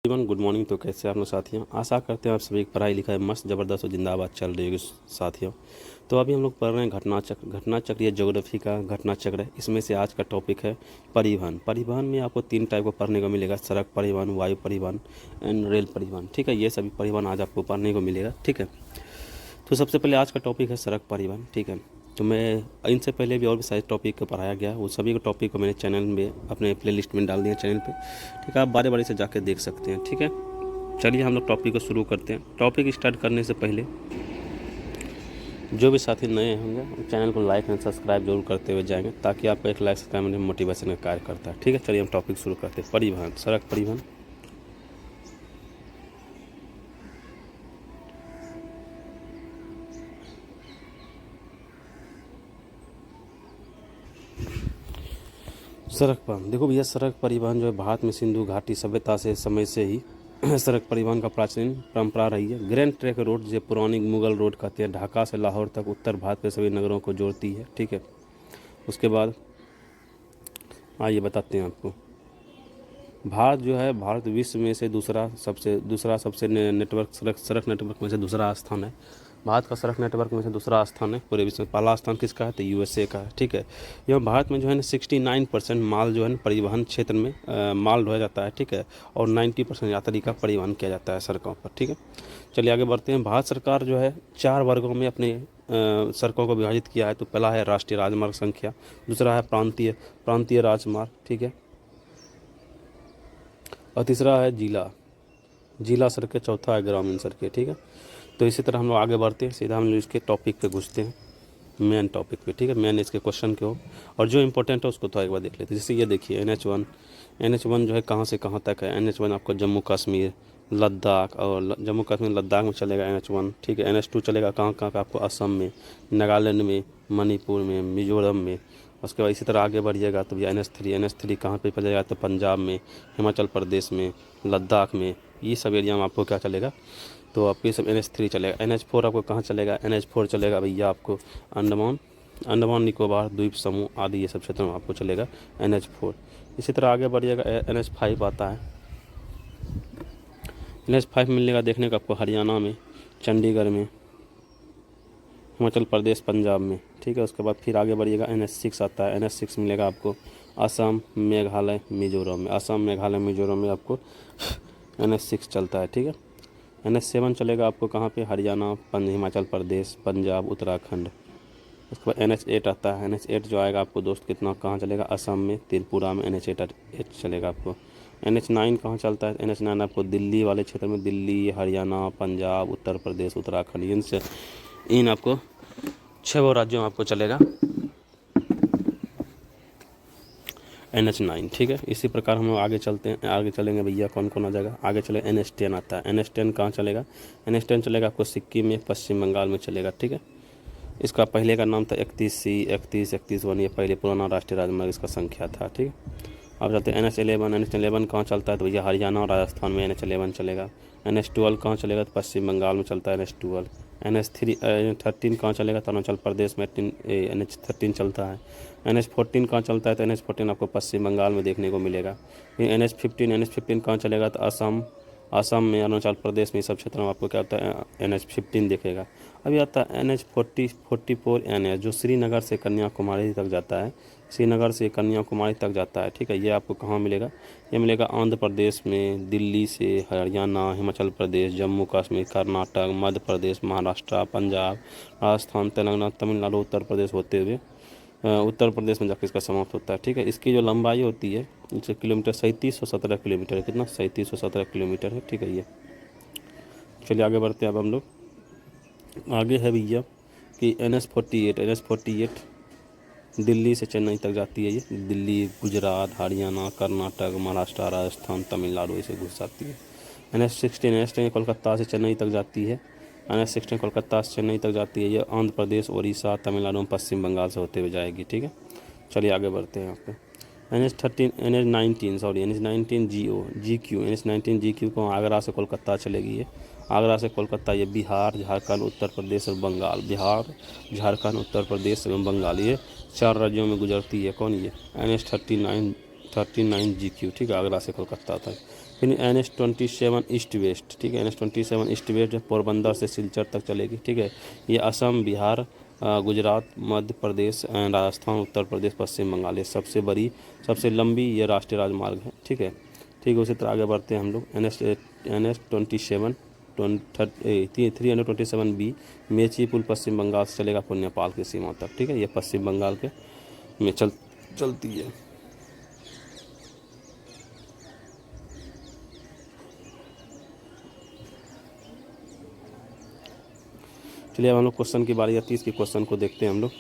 Everyone good morning. तो कैसे आप लोग साथियों, आशा करते हैं आप सभी की पढ़ाई लिखाई मस्त ज़बरदस्त और जिंदाबाद चल रही होगी साथियों। तो अभी हम लोग पढ़ रहे हैं घटना चक्र, ये ज्योग्राफी का घटना चक्र है। इसमें से आज का टॉपिक है परिवहन। परिवहन में आपको 3 टाइप का पढ़ने को मिलेगा: सड़क परिवहन, वायु परिवहन एंड रेल परिवहन। ठीक है, ये सभी परिवहन आज आपको पढ़ने को मिलेगा। ठीक है, तो सबसे पहले आज का टॉपिक है सड़क परिवहन। ठीक है, तो मैं इनसे पहले भी और भी सारे टॉपिक को पढ़ाया गया, वो सभी के टॉपिक को मैंने चैनल में अपने प्लेलिस्ट में डाल दिया चैनल पे। ठीक है, आप बारी बारी से जाके देख सकते हैं। ठीक है, चलिए हम लोग टॉपिक को शुरू करते हैं। टॉपिक स्टार्ट करने से पहले जो भी साथी नए होंगे चैनल को लाइक एंड सब्सक्राइब जरूर करते हुए जाएंगे, ताकि आपको एक लाइक सब्सक्राइब में मोटिवेशन का कार्य करता है। ठीक है, चलिए हम टॉपिक शुरू करते हैं। परिवहन, सड़क परिवहन। सड़क परिवहन, देखो भैया, सड़क परिवहन जो है भारत में सिंधु घाटी सभ्यता से समय से ही सड़क परिवहन का प्राचीन परंपरा रही है। ग्रैंड ट्रैंक रोड, जो पुरानी मुगल रोड कहते हैं, ढाका से लाहौर तक उत्तर भारत के सभी नगरों को जोड़ती है। ठीक है, उसके बाद आइए बताते हैं आपको। भारत जो है, भारत विश्व में से दूसरा सबसे नेटवर्क सड़क नेटवर्क में से दूसरा स्थान है। भारत का सड़क नेटवर्क में से दूसरा स्थान है पूरे विश्व में। पहला स्थान किसका है? तो यूएसए का है। ठीक है, यह भारत में जो है ना 69% माल जो है ना परिवहन क्षेत्र में माल ढोया जाता है। ठीक है, और 90% यात्री का परिवहन किया जाता है सड़कों पर। ठीक है, चलिए आगे बढ़ते हैं। भारत सरकार जो है 4 वर्गों में अपने सड़कों को विभाजित किया है। तो पहला है राष्ट्रीय राजमार्ग संख्या, दूसरा है प्रांतीय राजमार्ग। ठीक है, और तीसरा है जिला सड़कें, चौथा है ग्रामीण सड़कें। ठीक है, तो इसी तरह हम लोग आगे बढ़ते हैं, सीधा हम लोग इसके टॉपिक पे घुसते हैं, मेन टॉपिक पे। ठीक है, मेन इसके क्वेश्चन के हो, और जो इंपॉर्टेंट है उसको तो एक बार देख लेते हैं। जैसे ये देखिए NH1 जो है कहाँ से कहाँ तक है? NH1 आपको जम्मू कश्मीर, लद्दाख, और जम्मू कश्मीर लद्दाख में चलेगा NH1। ठीक है, NH2 चलेगा कहाँ कहाँ का? आपको असम में, नागालैंड में, मणिपुर में, मिजोरम में। उसके बाद इसी तरह आगे बढ़िएगा तो भैया NH3 कहाँ पे पड़ेगा? तो पंजाब में, हिमाचल प्रदेश में, लद्दाख में, ये सब एरिया में आपको क्या चलेगा? तो आपको ये सब NH3 चलेगा। NH4 आपको कहाँ चलेगा? NH4 चलेगा भैया आपको अंडमान निकोबार द्वीप समूह आदि ये सब क्षेत्रों में आपको चलेगा NH4। इसी तरह आगे बढ़िएगा, NH5 आता है। NH5 मिलेगा देखने को आपको हरियाणा में, चंडीगढ़ में, हिमाचल प्रदेश, पंजाब में। ठीक है, उसके बाद फिर आगे बढ़िएगा, NH6 आता है। NH6 मिलेगा आपको असम, मेघालय, मिजोरम में। असम, मेघालय, मिजोरम में आपको NH6 चलता है। ठीक है, NH7 चलेगा आपको कहाँ पे? हरियाणा, हिमाचल प्रदेश, पंजाब, उत्तराखंड। उसके बाद NH8 आता है। NH8 जो आएगा आपको दोस्त कितना कहाँ चलेगा? असम में, त्रिपुरा में NH8 चलेगा आपको। NH9 कहाँ चलता है? NH9 आपको दिल्ली वाले क्षेत्र में, दिल्ली, हरियाणा, पंजाब, उत्तर प्रदेश, उत्तराखंड, इन आपको 6 राज्यों में आपको चलेगा NH9। ठीक है, इसी प्रकार हम लोग आगे चलेंगे भैया। कौन कौन आ जाएगा? आगे चले NH10 आता है। NH10 कहाँ चलेगा? NH10 चलेगा आपको सिक्किम में, पश्चिम बंगाल में चलेगा। ठीक है, इसका पहले का नाम था 31C, 31 ये पहले पुराना राष्ट्रीय राजमार्ग इसका संख्या था। ठीक है, अब चलते हैं NH11 कहाँ चलता है? तो भैया हरियाणा और राजस्थान में NH11 चलेगा। NH12 कहाँ चलेगा? तो पश्चिम बंगाल में चलता है NH12। NH13 कहाँ चलेगा? तो अरुणाचल प्रदेश में NH13 चलता है। NH14 कहाँ चलता है? तो NH14 आपको पश्चिम बंगाल में देखने को मिलेगा। फिर NH15 कहाँ चलेगा? तो असम में, अरुणाचल प्रदेश में, सब क्षेत्रों में आपको क्या होता है? NH15 दिखेगा। अभी आता है NH44 NH, जो श्रीनगर से कन्याकुमारी तक जाता है। ठीक है, ये आपको कहाँ मिलेगा? ये मिलेगा आंध्र प्रदेश में, दिल्ली से हरियाणा, हिमाचल प्रदेश, जम्मू कश्मीर, कर्नाटक, मध्य प्रदेश, महाराष्ट्र, पंजाब, राजस्थान, तेलंगाना, तमिलनाडु, उत्तर प्रदेश होते हुए उत्तर प्रदेश में जाकर इसका समाप्त होता है। ठीक है, इसकी जो लंबाई होती है इससे किलोमीटर 3717 किलोमीटर है। कितना? 3717 किलोमीटर है। ठीक है, ये चलिए आगे बढ़ते हैं। अब हम लोग आगे है भैया कि NH48 दिल्ली से चेन्नई तक जाती है। ये दिल्ली, गुजरात, हरियाणा, कर्नाटक, महाराष्ट्र, राजस्थान, तमिलनाडु इसे घुस जाती है। NH16 कोलकाता से चेन्नई तक जाती है। NH16 कोलकाता से चेन्नई तक जाती है। ये आंध्र प्रदेश, उड़ीसा, तमिलनाडु, पश्चिम बंगाल से होते हुए जाएगी। ठीक है, चलिए आगे बढ़ते हैं यहाँ पे। NH19 GQ को आगरा से कोलकाता चलेगी। ये आगरा से कोलकाता, ये बिहार, झारखंड, उत्तर प्रदेश और बंगाल, बिहार, झारखंड, उत्तर प्रदेश एवं बंगाल, ये 4 राज्यों में गुजरती है। कौन? ये NH39 GQ। ठीक है, आगरा से कोलकाता तक। फिर NH-27 ईस्ट वेस्ट, ठीक है, NH-27 ईस्ट वेस्ट जो पोरबंदर से सिलचर तक चलेगी, ठीक है। ये असम, बिहार, गुजरात, मध्य प्रदेश, राजस्थान, उत्तर प्रदेश, पश्चिम बंगाल, ये सबसे बड़ी, सबसे लंबी ये राष्ट्रीय राजमार्ग है, ठीक है। ठीक है, उसी तरह आगे बढ़ते हैं हम लोग। NH-27 327B मेची पुल पश्चिम बंगाल से चलेगा फिर नेपाल की सीमा तक, ठीक है। ये पश्चिम बंगाल के में चलती है। चलिए अब हम लोग क्वेश्चन की बारी आती है, इसके क्वेश्चन को देखते हैं हम लोग।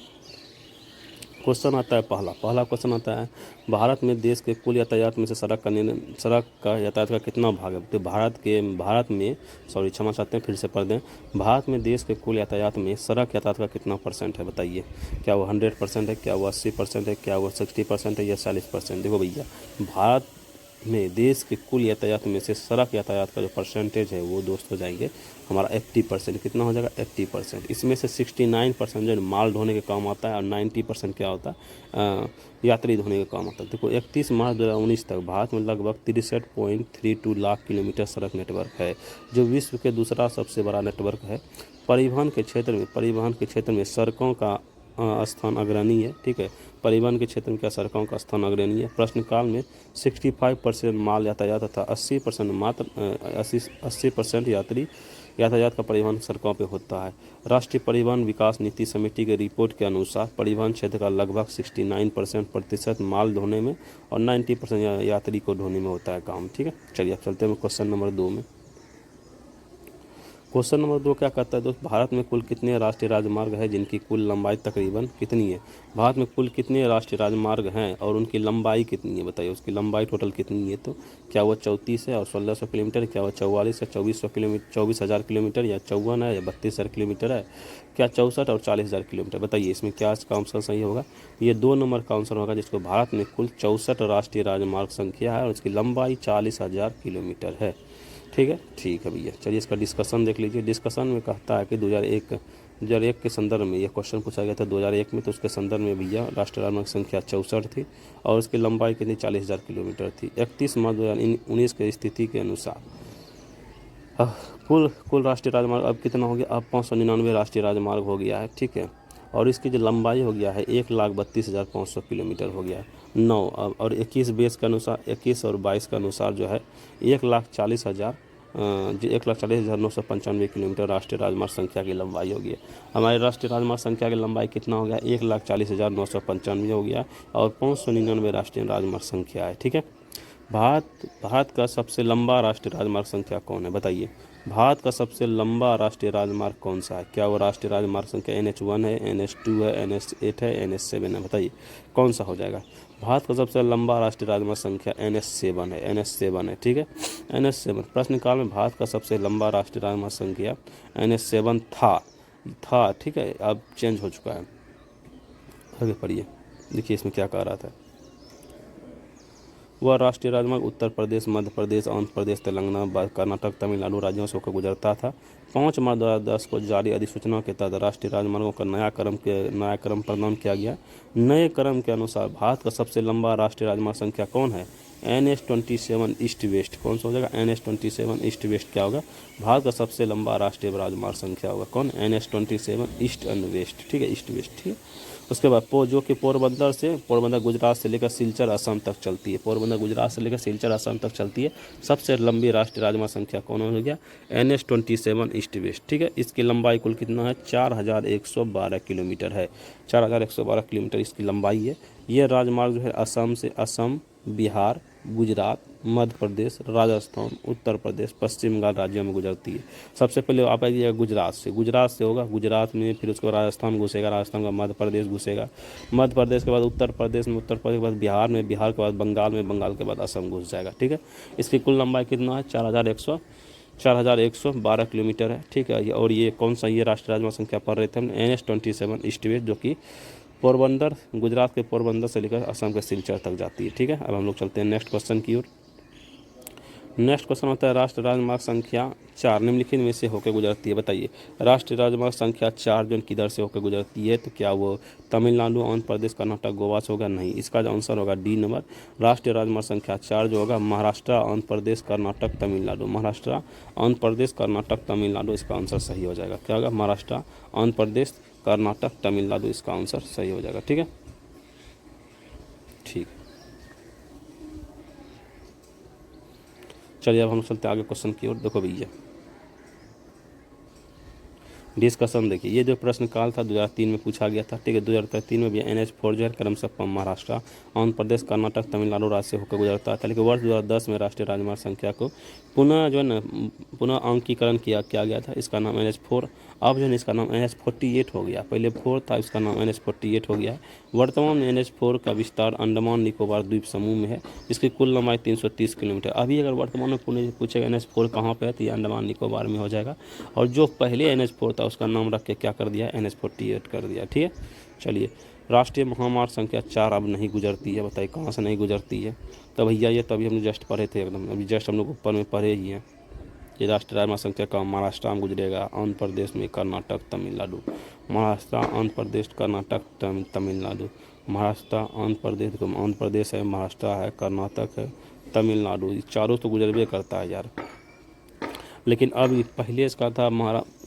क्वेश्चन आता है पहला क्वेश्चन आता है, भारत में देश के कुल यातायात में से सड़क का यातायात का कितना भाग है। तो भारत में क्षमा चाहते हैं, फिर से पढ़ दें। भारत में देश के कुल यातायात में सड़क यातायात का कितना % है, बताइए। क्या वो 100% है, क्या वो 80% है, क्या वो 60% है या 40%। देखो भैया, भारत में देश के कुल यातायात में से सड़क यातायात का जो परसेंटेज है वो दोस्त हो जाएंगे हमारा 80%। कितना हो जाएगा, 80%। इसमें से 69% जो माल ढोने के काम आता है और 90% क्या होता है, यात्री ढोने के काम आता है। देखो 31 मार्च 2019 तक भारत में लगभग 63.32 लाख किलोमीटर सड़क नेटवर्क है, जो विश्व के दूसरा सबसे बड़ा नेटवर्क है। परिवहन के क्षेत्र में सड़कों का स्थान अग्रणी है, ठीक है। परिवहन के क्षेत्र में क्या सड़कों का स्थान अग्रणी है। प्रश्नकाल में 65% माल यातायात तथा 80% यात्री यातायात का परिवहन सड़कों पे होता है। राष्ट्रीय परिवहन विकास नीति समिति के रिपोर्ट के अनुसार परिवहन क्षेत्र का लगभग 69% माल ढोने में और 90% यात्री को ढोने में होता है काम, ठीक है। चलिए अब चलते हैं क्वेश्चन नंबर 2 में। क्वेश्चन नंबर 2 क्या कहता है दोस्त, भारत में कुल कितने राष्ट्रीय राजमार्ग हैं जिनकी कुल लंबाई तकरीबन कितनी है। भारत में कुल कितने राष्ट्रीय राजमार्ग हैं और उनकी लंबाई कितनी है, बताइए। उसकी लंबाई टोटल कितनी है, तो क्या वो 34 है और 1600 किलोमीटर, क्या वो 44 है 24,000 किलोमीटर, या 54 है या 32,000 किलोमीटर है, क्या 64 और 40,000 किलोमीटर। बताइए इसमें क्या इसका आंसर सही होगा। ये 2 नंबर का आंसर होगा, जिसको भारत में कुल 64 राष्ट्रीय राजमार्ग संख्या है और इसकी लंबाई 40,000 किलोमीटर है, ठीक है भैया। चलिए इसका डिस्कशन देख लीजिए। डिस्कशन में कहता है कि 2001 के संदर्भ में, यह क्वेश्चन पूछा गया था 2001 में, तो उसके संदर्भ में भैया राष्ट्रीय राजमार्ग संख्या 64 थी और उसकी लंबाई कितनी 40,000 किलोमीटर थी। 31 मार्च 2019 की स्थिति के अनुसार कुल राष्ट्रीय राजमार्ग अब कितना हो गया, अब 599 राष्ट्रीय राजमार्ग हो गया है, ठीक है। और इसकी जो लंबाई हो गया है 1,32,500 किलोमीटर हो गया है 9। अब और 21 बेस के अनुसार, 21 और 22 के अनुसार जो है 1,40,995 किलोमीटर राष्ट्रीय राजमार्ग संख्या की लंबाई हो गई है। हमारे राष्ट्रीय राजमार्ग संख्या की लंबाई कितना हो गया, 1,40,995 हो गया और 599 राष्ट्रीय राजमार्ग संख्या है, ठीक है। भारत का सबसे लंबा राष्ट्रीय राजमार्ग संख्या कौन है, बताइए। भारत का सबसे लंबा राष्ट्रीय राजमार्ग कौन सा है। क्या वो राष्ट्रीय राजमार्ग संख्या NH1 है, NH2 है, NH8 है, NH7 है, बताइए कौन सा हो जाएगा। भारत का सबसे लंबा राष्ट्रीय राजमार्ग संख्या NH7 है, ठीक है। NH7 प्रश्नकाल में भारत का सबसे लंबा राष्ट्रीय राजमार्ग संख्या NH7 था, ठीक है। अब चेंज हो चुका है। आगे पढ़िए, देखिए इसमें क्या कह रहा था। वह राष्ट्रीय राजमार्ग उत्तर प्रदेश, मध्य प्रदेश, आंध्र प्रदेश, तेलंगाना, कर्नाटक, तमिलनाडु राज्यों से होकर गुजरता था। 5 मार्च 2010 को जारी अधिसूचना के तहत राष्ट्रीय राजमार्गों का नया क्रम प्रदान किया गया। नए क्रम के अनुसार भारत का सबसे लंबा राष्ट्रीय राजमार्ग संख्या कौन है, NH-27 ईस्ट वेस्ट। कौन सा हो जाएगा, NH-27 ईस्ट वेस्ट क्या होगा, भारत का सबसे लंबा राष्ट्रीय राजमार्ग संख्या होगा कौन, NH-27 ईस्ट एंड वेस्ट, ठीक है, ईस्ट वेस्ट, ठीक है। उसके बाद जो कि पोरबंदर गुजरात से लेकर सिलचर असम तक चलती है। पोरबंदर गुजरात से लेकर सिलचर असम तक चलती है। सबसे लंबी राष्ट्रीय राजमार्ग संख्या कौन हो गया, NH-27 ईस्ट वेस्ट, ठीक है। इसकी लंबाई कुल कितना है, 4,112 किलोमीटर है। 4,112 किलोमीटर इसकी लंबाई है। यह राजमार्ग जो है असम, बिहार, गुजरात, मध्य प्रदेश, राजस्थान, उत्तर प्रदेश, पश्चिम बंगाल राज्यों में गुजरती है। सबसे पहले आप आइएगा गुजरात से होगा, गुजरात में फिर उसके बाद राजस्थान घुसेगा, राजस्थान का मध्य प्रदेश घुसेगा, मध्य प्रदेश के बाद उत्तर प्रदेश में, उत्तर प्रदेश के बाद बिहार में, बिहार के बाद बंगाल में, बंगाल के बाद असम घुस जाएगा, ठीक है। इसकी कुल लंबाई कितना है, 4,112 किलोमीटर है, ठीक है। और ये कौन सा, ये राष्ट्रीय राजमार्ग संख्या पढ़ रहे थे हम, NH-27 ईस्ट वेस्ट, जो कि पोरबंदर, गुजरात के पोरबंदर से लेकर असम के सिलचर तक जाती है, ठीक है। अब हम लोग चलते हैं नेक्स्ट क्वेश्चन की ओर। नेक्स्ट क्वेश्चन होता है राष्ट्रीय राजमार्ग संख्या 4 निम्नलिखित में से होकर गुजरती है, बताइए। राष्ट्रीय राजमार्ग संख्या 4 जो किधर से होकर गुजरती है, तो क्या वो तमिलनाडु, आंध्र प्रदेश, कर्नाटक, गोवा से होगा? नहीं, इसका जो आंसर होगा डी नंबर। राष्ट्रीय राजमार्ग संख्या 4 जो होगा महाराष्ट्र, आंध्र प्रदेश, कर्नाटक, तमिलनाडु। महाराष्ट्र, आंध्र प्रदेश, कर्नाटक, तमिलनाडु, इसका आंसर सही हो जाएगा। क्या होगा? महाराष्ट्र, आंध्र प्रदेश, कर्नाटक, तमिलनाडु, इसका आंसर सही हो जाएगा। ठीक है, ठीक। चलिए अब हम चलते आगे क्वेश्चन की ओर। देखो भैया डिस्कशन देखिए, ये जो प्रश्न काल था 2003 में पूछा गया था। ठीक है, 2003 में भी NH4 जो है क्रमशः महाराष्ट्र, आंध्र प्रदेश, कर्नाटक, तमिलनाडु राज्य से होकर गुजरता था। लेकिन वर्ष 2010 में राष्ट्रीय राजमार्ग संख्या को पुनः जो है ना पुनः अंकीकरण किया गया था। इसका नाम NH4, अब जो है इसका नाम NH48 हो गया। पहले 4 था, इसका नाम NH48 हो गया है। वर्तमान में NH4 का विस्तार अंडमान निकोबार द्वीप समूह में है, जिसकी कुल लंबाई 330 किलोमीटर। अभी अगर वर्तमान में पूछेगा NH4 कहाँ पे है, तो ये अंडमान निकोबार में हो जाएगा। और जो पहले NH4 था उसका नाम रख के क्या कर दिया, NH48 कर दिया। ठीक है, चलिए राष्ट्रीय महामार्ग संख्या 4 अब नहीं गुजरती है, बताइए कहाँ से नहीं गुजरती है। तो भैया ये तो अभी हम जस्ट पढ़े थे, एकदम अभी जस्ट हम लोग ऊपर में पढ़े ही हैं। ये राष्ट्रीय राजमार्ग संख्या का महाराष्ट्र में गुजरेगा, आंध्र प्रदेश में, कर्नाटक, तमिलनाडु। महाराष्ट्र, आंध्र प्रदेश, कर्नाटक, तमिलनाडु। महाराष्ट्र, आंध्र प्रदेश है, महाराष्ट्र है, कर्नाटक है, तमिलनाडु, ये चारों तो गुजरबे करता है यार। लेकिन अब पहले इसका था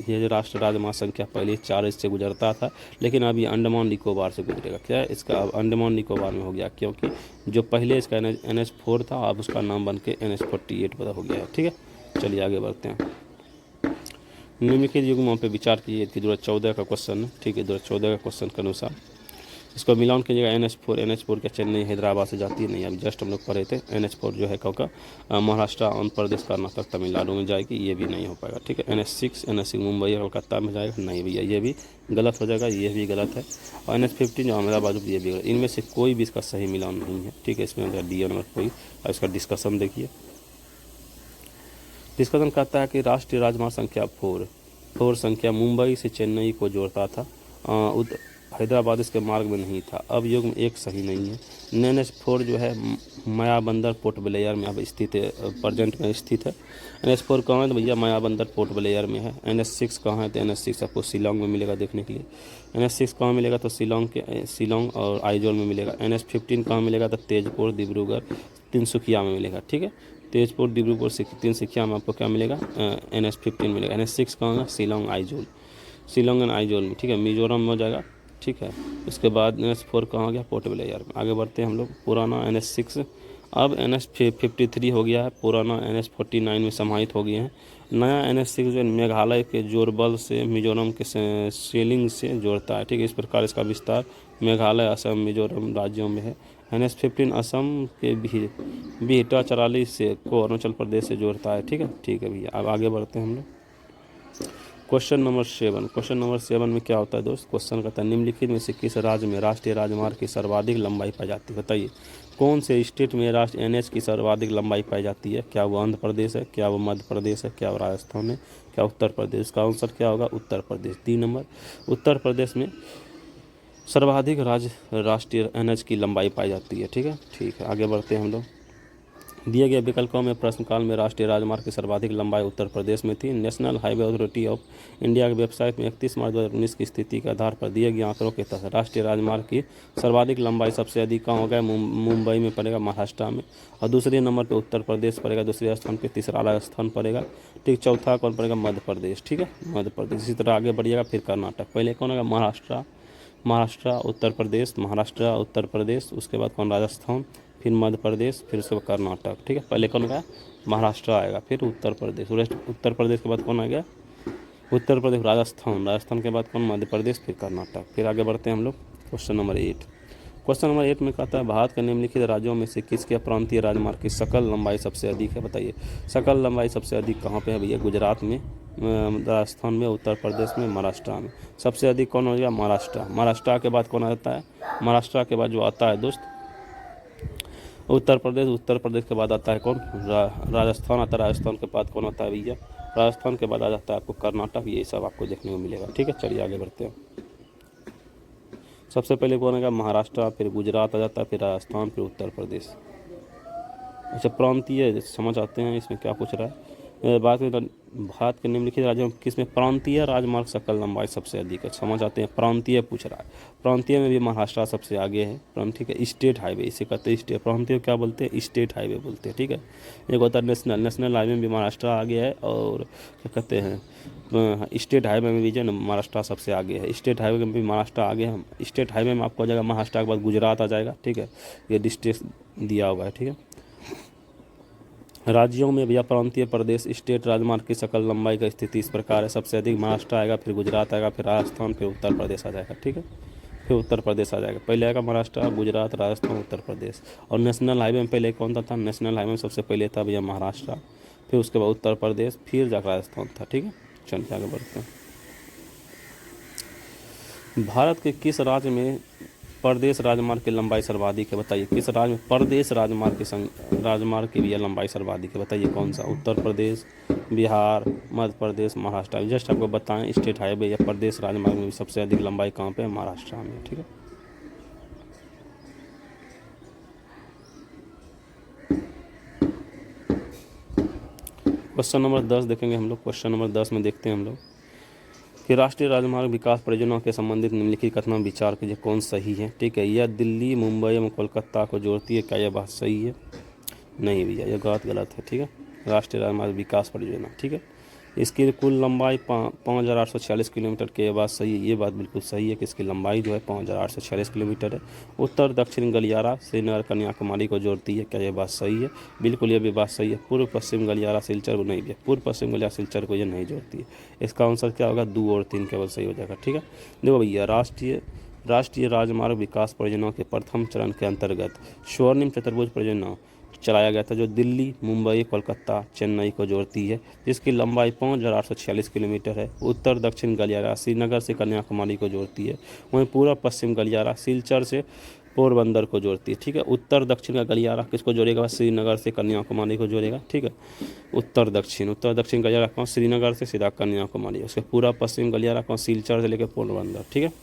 ये जो राष्ट्रीय राजमार्ग संख्या पहले 4 इससे गुजरता था, लेकिन अब ये अंडमान निकोबार से गुजरेगा। क्या है, इसका अब अंडमान निकोबार में हो गया, क्योंकि जो पहले इसका NH4 था अब उसका नाम बन के NH48 हो गया है। ठीक है, चलिए आगे बढ़ते हैं। निम्नलिखित युग्मों पे विचार कीजिए कि 2014 का क्वेश्चन है। ठीक है, 2014 का क्वेश्चन के अनुसार इसको मिलान कीजिएगा। NH4 क्या चेन्नई हैदराबाद से जाती है? नहीं, अभी जस्ट हम लोग पढ़े थे। NH4 जो है का महाराष्ट्र, आंध्र प्रदेश, कर्नाटक, तमिलनाडु में जाएगी, ये भी नहीं हो पाएगा। ठीक है, NH6 मुंबई, कलकत्ता में जाएगा? नहीं भैया, ये भी गलत हो जाएगा, ये भी गलत है। और NH15 जो अहमदाबाद, ये भी गलत। इनमें से कोई भी इसका सही मिलान नहीं है। ठीक है, इसमें डी नंबर कोई। और इसका डिस्कशन देखिए। डिस्कशन कहता है कि राष्ट्रीय राजमार्ग संख्या 4 संख्या मुंबई से चेन्नई को जोड़ता था, हैदराबाद इसके मार्ग में नहीं था। अब युग्म 1 सही नहीं है। NH4 जो है मायाबंदर पोर्ट ब्लेयर में अब स्थित है, प्रेजेंट में स्थित है। NH4 कहाँ है? तो भैया मायाबंदर पोर्ट ब्लेयर में है। NH6 कहाँ है? तो NH6 आपको शिलोंग में मिलेगा देखने के लिए। NH6 कहाँ मिलेगा? तो शिलोंग और आइजोल में मिलेगा। NH15 कहाँ मिलेगा? तो तेजपुर, डिब्रूगढ़, तिनसुकिया में मिलेगा। ठीक है, तेजपुर, डिब्रूगढ़, तिनसुकिया में आपको क्या मिलेगा? NH15 मिलेगा। NH6 कहाँ है? शिलोंग एंड आइजोल में। ठीक है, मिजोरम में हो जाएगा। ठीक है, उसके बाद NH4 कहाँ गया? पोर्ट ब्लेयर में। आगे बढ़ते हैं हम लोग। पुराना NH6 अब NH53 हो गया है, पुराना NH49 में समाहित हो गए हैं। नया NH6 जो मेघालय के जोरबल से मिजोरम के सेलिंग से जोड़ता है। ठीक है, इस प्रकार इसका विस्तार मेघालय, असम, मिजोरम राज्यों में है। NH15 असम के बिहटा चराली से को अरुणाचल प्रदेश से जोड़ता है। ठीक है भैया, अब आगे बढ़ते हैं हम लोग। क्वेश्चन नंबर 7 में क्या होता है दोस्त? क्वेश्चन कहता है निम्नलिखित में से किस राज्य में राष्ट्रीय राजमार्ग की सर्वाधिक लंबाई पाई जाती है? बताइए कौन से स्टेट में राष्ट्रीय NH की सर्वाधिक लंबाई पाई जाती है? क्या वो आंध्र प्रदेश है? क्या वो मध्य प्रदेश है? क्या वो राजस्थान है? क्या उत्तर प्रदेश? का आंसर क्या होगा? उत्तर प्रदेश। 3 नंबर, उत्तर प्रदेश में सर्वाधिक राष्ट्रीय NH की लंबाई पाई जाती है। ठीक है, आगे बढ़ते हैं हम लोग। दिए गए विकल्पों में प्रश्नकाल में राष्ट्रीय राजमार्ग की सर्वाधिक लंबाई उत्तर प्रदेश में थी। National highway authority of India की वेबसाइट में 31 मार्च 2019 की स्थिति के आधार पर दिए गए आंकड़ों के तहत राष्ट्रीय राजमार्ग की सर्वाधिक लंबाई सबसे अधिक कहाँ होगा? मुंबई में पड़ेगा, महाराष्ट्र में। और दूसरे नंबर पर उत्तर प्रदेश पड़ेगा, दूसरे स्थान पर। तीसरा राजस्थान पड़ेगा। ठीक, चौथा कौन पड़ेगा? मध्य प्रदेश। ठीक है, मध्य प्रदेश। इसी तरह आगे बढ़िएगा, फिर कर्नाटक। पहले कौन होगा? महाराष्ट्र, उत्तर प्रदेश, महाराष्ट्र, उत्तर प्रदेश, उसके बाद कौन? राजस्थान, फिर मध्य प्रदेश, फिर उसके बाद कर्नाटक। ठीक है, पहले कौन आएगा? महाराष्ट्र आएगा, फिर उत्तर प्रदेश। उत्तर प्रदेश के बाद कौन आ गया? उत्तर प्रदेश, राजस्थान के बाद कौन? मध्य प्रदेश, फिर कर्नाटक। फिर आगे बढ़ते हैं हम लोग। क्वेश्चन नंबर 8 में कहता है भारत के निम्नलिखित राज्यों में से किसके प्रांतीय राजमार्ग की सकल लंबाई सबसे अधिक है? बताइए सकल लंबाई सबसे अधिक कहाँ पे है भैया? गुजरात में, राजस्थान में, उत्तर प्रदेश में, महाराष्ट्र में। सबसे अधिक कौन हो गया? महाराष्ट्र के बाद कौन आता है? महाराष्ट्र के बाद जो आता है दोस्त उत्तर प्रदेश के बाद आता है कौन? राजस्थान आता है। राजस्थान के बाद कौन आता है भैया? राजस्थान के बाद आ जाता है आपको कर्नाटक। ये सब आपको देखने को मिलेगा। ठीक है, चलिए आगे बढ़ते हैं। सबसे पहले कौन आएगा? महाराष्ट्र, फिर गुजरात आ जाता है, फिर राजस्थान, फिर उत्तर प्रदेश। अच्छा, प्रांतीय समझ आते हैं इसमें क्या पूछ रहा है। बात करें भारत के निम्नलिखित राज्यों में किसमें प्रांतीय राजमार्ग सकल लंबाई सबसे अधिक है, समझ आते हैं। प्रांतीय पूछ रहा है, प्रांतीय में भी महाराष्ट्र सबसे आगे है। ठीक है, स्टेट हाईवे इसे कहते हैं। स्टेट प्रांतीय क्या बोलते हैं, स्टेट हाईवे बोलते हैं। ठीक है, एक होता है नेशनल, नेशनल हाईवे में भी महाराष्ट्र आगे है, और क्या कहते हैं स्टेट हाईवे में भी जो है ना महाराष्ट्र सबसे आगे है। स्टेट हाईवे में भी महाराष्ट्र आगे है। स्टेट हाईवे में आपको आ जाएगा महाराष्ट्र के बाद गुजरात आ जाएगा। ठीक है, ये डिस्ट्रिक्ट दिया हुआ है। ठीक है, राज्यों में भैया प्रांतीय प्रदेश स्टेट राजमार्ग की सकल लंबाई का स्थिति इस प्रकार है। सबसे अधिक महाराष्ट्र आएगा, फिर गुजरात आएगा, फिर राजस्थान, फिर उत्तर प्रदेश आ जाएगा। ठीक है, फिर उत्तर प्रदेश आ जाएगा। पहले आएगा महाराष्ट्र, गुजरात, राजस्थान, उत्तर प्रदेश। और नेशनल हाईवे में पहले कौन था, नेशनल हाईवे में सबसे पहले था भैया महाराष्ट्र, फिर उसके बाद उत्तर प्रदेश, फिर जाकर राजस्थान था। ठीक है, चलिए आगे बढ़ते हैं। भारत के किस राज्य में प्रदेश राजमार्ग की लंबाई सर्वाधिक है, बताइए। किस राज्य में प्रदेश राजमार्ग की भी लंबाई सर्वाधिक है, बताइए कौन सा। उत्तर प्रदेश, बिहार, मध्य प्रदेश, महाराष्ट्र। जस्ट आपको बताएं, स्टेट हाईवे या प्रदेश राजमार्ग में भी सबसे अधिक लंबाई कहाँ पे है, महाराष्ट्र में। ठीक है, क्वेश्चन नंबर 10 देखेंगे हम लोग। क्वेश्चन नंबर 10 में देखते हैं हम लोग कि राष्ट्रीय राजमार्ग विकास परियोजना के संबंधित निम्नलिखित कथनों विचार कीजिए कौन सही है। ठीक है, यह दिल्ली, मुंबई एवं कोलकाता को जोड़ती है, क्या यह बात सही है। नहीं भैया, यह गलत है। ठीक है, राष्ट्रीय राजमार्ग विकास परियोजना, ठीक है, इसकी कुल लंबाई 5,846 किलोमीटर के, बात सही है। ये बात बिल्कुल सही है कि इसकी लंबाई जो है 5,846 किलोमीटर है। उत्तर दक्षिण गलियारा श्रीनगर कन्याकुमारी को जोड़ती है, क्या यह बात सही है। बिल्कुल ये भी बात सही है। पूर्व पश्चिम गलियारा सिलचर को नहीं है, पूर्व पश्चिम गलियारा सिलचर को ये नहीं जोड़ती है। इसका आंसर क्या होगा, 2 और 3 केवल सही हो जाएगा। ठीक है, देखो भैया, राष्ट्रीय राजमार्ग विकास परियोजना के प्रथम चरण के अंतर्गत स्वर्णिम चतुर्भुज परियोजना चलाया गया था, जो दिल्ली, मुंबई, कोलकाता, चेन्नई को जोड़ती है, जिसकी लंबाई 5,846 किलोमीटर है। उत्तर दक्षिण गलियारा श्रीनगर से कन्याकुमारी को जोड़ती है। वहीं पूर्व पश्चिम गलियारा सिलचर से पोरबंदर को जोड़ती है। ठीक है, उत्तर दक्षिण का गलियारा किसको जोड़ेगा, श्रीनगर से कन्याकुमारी को जोड़ेगा। ठीक है, उत्तर दक्षिण गलियारा कौन, श्रीनगर से सीधा कन्याकुमारी। उसके पूरा पश्चिम गलियारा कौन, सिलचर से लेकर पोरबंदर। ठीक है,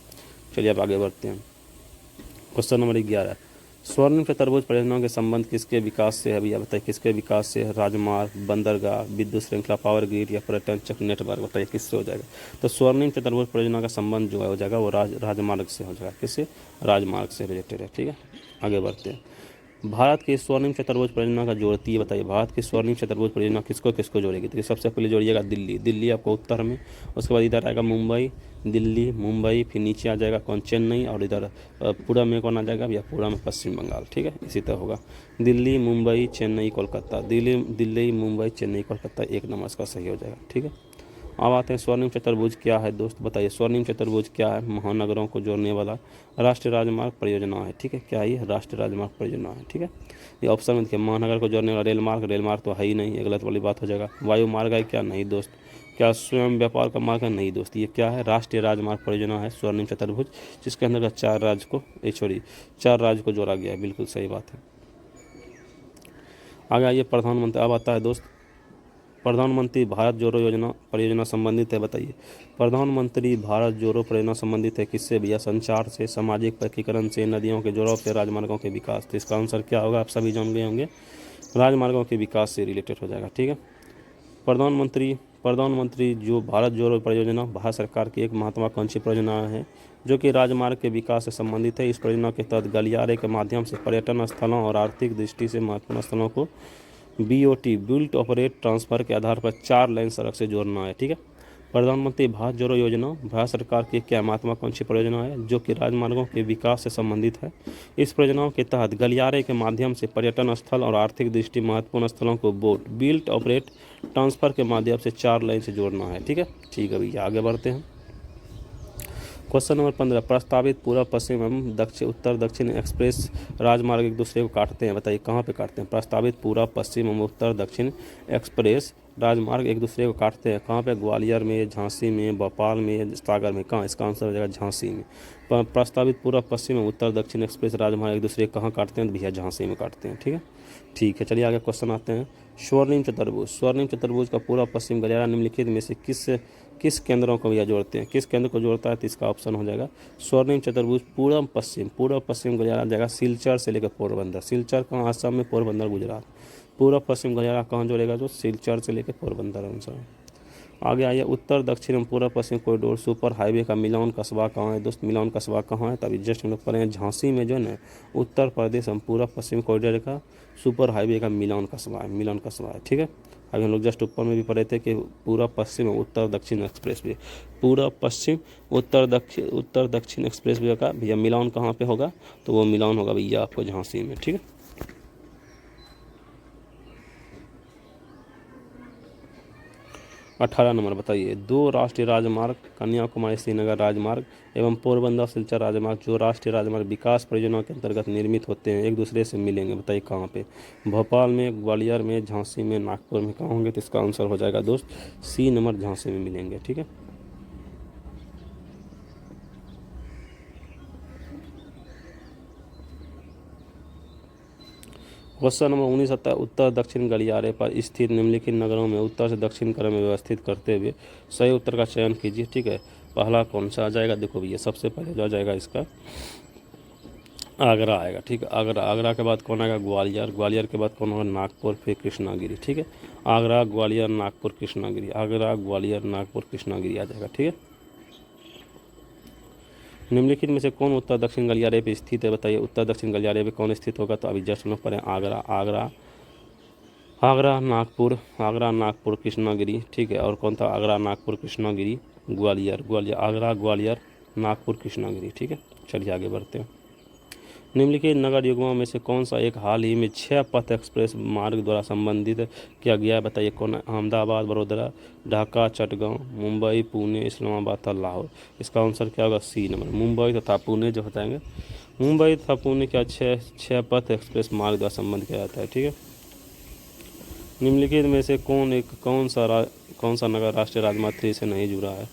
चलिए अब आगे बढ़ते हैं। क्वेश्चन नंबर 11, स्वर्णिम चतुर्भुज परियोजनाओं के संबंध किसके विकास से है भैया, बताइए किसके विकास से है। राजमार्ग, बंदरगाह, विद्युत श्रृंखला, पावर ग्रिड या पर्यटन चक्र नेटवर्क, बताइए किससे हो जाएगा। तो स्वर्णिम चतुर्भुज परियोजना का संबंध जो है हो जाएगा वो राजमार्ग से हो जाएगा। किससे, राजमार्ग से रिलेटेड है। ठीक है, आगे बढ़ते हैं। भारत की स्वर्णिम चतुर्भुज परियोजना का जोड़ती है, बताइए भारत की स्वर्णिम चतुर्भुज परियोजना किसको किसको जोड़ेगी। तो सबसे पहले जोड़िएगा दिल्ली, दिल्ली आपको उत्तर में, उसके बाद इधर आएगा मुंबई, दिल्ली, मुंबई, फिर नीचे आ जाएगा कौन, चेन्नई, और इधर पूरा में कौन आ जाएगा भैया, पूरा में पश्चिम बंगाल। ठीक है, इसी तरह होगा दिल्ली, मुंबई, चेन्नई, कोलकाता। दिल्ली, मुंबई, चेन्नई, कोलकाता, 1 नंबर इसका सही हो जाएगा। ठीक है, अब आते हैं स्वर्णिम चतुर्भुज क्या है दोस्त, बताइए स्वर्णिम चतुर्भुज क्या है। महानगरों को जोड़ने वाला राष्ट्रीय राजमार्ग परियोजना है। ठीक है, क्या है ये, राष्ट्रीय राजमार्ग परियोजना है। ठीक है, ये ऑप्शन में देखिए, महानगर को जोड़ने वाला रेल मार्ग तो है ही नहीं, ये गलत वाली बात हो जाएगा। वायु मार्ग है क्या, नहीं दोस्त। क्या स्वयं व्यापार का मार्ग है, नहीं दोस्त। ये क्या है, राष्ट्रीय राजमार्ग परियोजना है स्वर्णिम चतुर्भुज, जिसके अंदर 4 राज्य को जोड़ा गया है। बिल्कुल सही बात है। आगे आइए, प्रधानमंत्री अब आता है दोस्त, प्रधानमंत्री भारत जोड़ो योजना परियोजना संबंधित है, बताइए। प्रधानमंत्री भारत जोड़ो परियोजना संबंधित है किससे भैया, संचार से, सामाजिक एकीकरण से, नदियों के जुड़ाव से, राजमार्गों के विकास। तो इसका आंसर क्या होगा, आप सभी जान गए होंगे, राजमार्गों के विकास से रिलेटेड हो जाएगा। ठीक है, प्रधानमंत्री जो भारत जोड़ो परियोजना भारत सरकार की एक महत्वाकांक्षी परियोजना है, जो कि राजमार्ग के विकास से संबंधित है। इस परियोजना के तहत गलियारे के माध्यम से पर्यटन स्थलों और आर्थिक दृष्टि से महत्वपूर्ण स्थलों को BOT, बिल्ट ऑपरेट ट्रांसफ़र के आधार पर 4 लेन सड़क से जोड़ना है। ठीक है, प्रधानमंत्री भारत जोड़ो योजना भारत सरकार की क्या महत्वाकांक्षी परियोजना है, जो कि राजमार्गों के विकास से संबंधित है। इस परियोजनाओं के तहत गलियारे के माध्यम से पर्यटन स्थल और आर्थिक दृष्टि महत्वपूर्ण स्थलों को बिल्ट ऑपरेट ट्रांसफ़र के माध्यम से 4 लेन से जोड़ना है। ठीक है भैया, आगे बढ़ते हैं। क्वेश्चन नंबर 15, प्रस्तावित पूर्व पश्चिम एवं उत्तर दक्षिण एक्सप्रेस राजमार्ग एक दूसरे को काटते हैं, बताइए कहाँ पे काटते हैं। प्रस्तावित पूर्व पश्चिम एवं उत्तर दक्षिण एक्सप्रेस राजमार्ग एक दूसरे को काटते हैं कहाँ पे, ग्वालियर में, झांसी में, भोपाल में, सागर में। कहाँ, इसका आंसर हो जाएगा झांसी में। प्रस्तावित पूर्व पश्चिम एवं उत्तर दक्षिण एक्सप्रेस राजमार्ग एक दूसरे को कहाँ काटते हैं, तो भैया झांसी में काटते हैं। ठीक है, चलिए आगे क्वेश्चन आते हैं। स्वर्णिम चतुर्भुज का पूरा पश्चिम गलियारा निम्नलिखित में से किस केंद्रों को भैया जोड़ते हैं, किस केंद्र को जोड़ता है, तो इसका ऑप्शन हो जाएगा स्वर्णिम चतुर्भुज पूर्व पश्चिम गलियारा जाएगा सिलचर से लेकर पोरबंदर। सिलचर कहाँ, आसाम में, पोरबंदर गुजरात। पूर्व पश्चिम गलियारा कहाँ जोड़ेगा? जो सिलचर से लेकर पोरबंदर अनुसार। आगे आइए, उत्तर दक्षिण एवं पूर्व पश्चिम कॉरिडोर सुपर हाईवे का मिलान कस्बा कहाँ है? दोस्त मिलान कस्बा कहाँ है? तभी जस्ट हम लोग पढ़े हैं झांसी में जो है ना, उत्तर प्रदेश एवं पूर्व पश्चिम कॉरिडोर का सुपर हाईवे का मिलान कस्बा है, मिलान कस्बा है, ठीक है। अभी हम लोग जस्ट ऊपर में भी पढ़े थे कि पूर्व पश्चिम उत्तर दक्षिण एक्सप्रेस वे, पूर्व पश्चिम उत्तर दक्षिण एक्सप्रेस वे का भैया मिलान कहाँ पे होगा? तो वो मिलान होगा भैया आपको झांसी में, ठीक है। 18 नंबर बताइए, दो राष्ट्रीय राजमार्ग कन्याकुमारी श्रीनगर राजमार्ग एवं पोरबंदर सिलचर राजमार्ग जो राष्ट्रीय राजमार्ग विकास परियोजना के अंतर्गत निर्मित होते हैं एक दूसरे से मिलेंगे, बताइए कहाँ पे? भोपाल में, ग्वालियर में, झांसी में, नागपुर में, कहाँ होंगे? तो इसका आंसर हो जाएगा दोस्त सी नंबर, झांसी में मिलेंगे, ठीक है। क्वेश्चन नंबर 19 आता है, उत्तर दक्षिण गलियारे पर स्थित निम्नलिखित नगरों में उत्तर से दक्षिण क्रम में व्यवस्थित करते हुए सही उत्तर का चयन कीजिए, ठीक है। पहला कौन सा आ जाएगा? देखो भैया सबसे पहले जो आ जाएगा इसका आगरा आएगा, ठीक है। आगरा के बाद कौन आएगा? ग्वालियर के बाद कौन होगा? नागपुर, फिर कृष्णागिरी, ठीक है। आगरा, ग्वालियर, नागपुर, कृष्णागिरी, आगरा, ग्वालियर, नागपुर, कृष्णागिरी आ जाएगा, ठीक है। निम्नलिखित में से कौन उत्तर दक्षिण गलियारे पे स्थित है? बताइए उत्तर दक्षिण गलियारे पे कौन स्थित होगा? तो अभी जस्ट हम पढ़े आगरा, नागपुर, कृष्णागिरी, ठीक है। और कौन था? आगरा, नागपुर, कृष्णागिरी, ग्वालियर, आगरा, ग्वालियर, नागपुर, कृष्णागिरी, ठीक है। चलिए आगे बढ़ते हैं। निम्नलिखित नगर युग्मों में से कौन सा एक हाल ही में 6 पथ एक्सप्रेस मार्ग द्वारा संबंधित किया गया है? बताइए कौन है? अहमदाबाद, वडोदरा, ढाका, चटगांव, मुंबई, पुणे, इस्लामाबाद था लाहौर। इसका आंसर क्या होगा? सी नंबर, मुंबई तथा पुणे जो बताएंगे। मुंबई तथा पुणे क्या 6 पथ एक्सप्रेस मार्ग द्वारा संबंधित किया जाता है, ठीक है। निम्नलिखित में से कौन सा नगर राष्ट्रीय राजमार्ग 3 से नहीं जुड़ा है?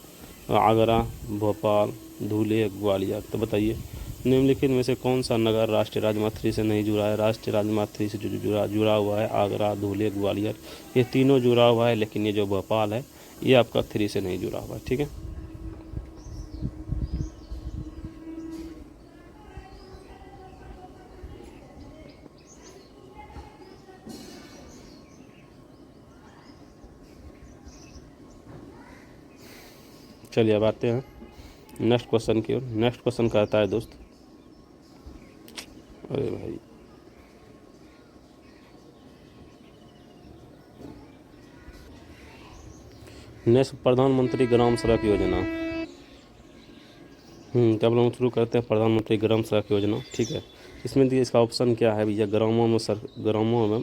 आगरा, भोपाल, धुले, ग्वालियर। तो बताइए निम्नलिखित में से कौन सा नगर राष्ट्रीय राजमार्ग 3 से नहीं जुड़ा है? राष्ट्रीय राजमार्ग 3 से जो जुड़ा हुआ है आगरा, धुले, ग्वालियर, ये तीनों जुड़ा हुआ है, लेकिन ये जो भोपाल है ये आपका 3 से नहीं जुड़ा हुआ है, ठीक है। चलिए अब आते हैं नेक्स्ट क्वेश्चन की ओर। नेक्स्ट क्वेश्चन कहता है दोस्त, अरे भाई नेक्स्ट प्रधानमंत्री ग्राम सड़क योजना। तो अब लोग शुरू करते हैं प्रधानमंत्री ग्राम सड़क योजना, ठीक है। इसमें देखिए इसका ऑप्शन क्या है भैया? ग्रामों में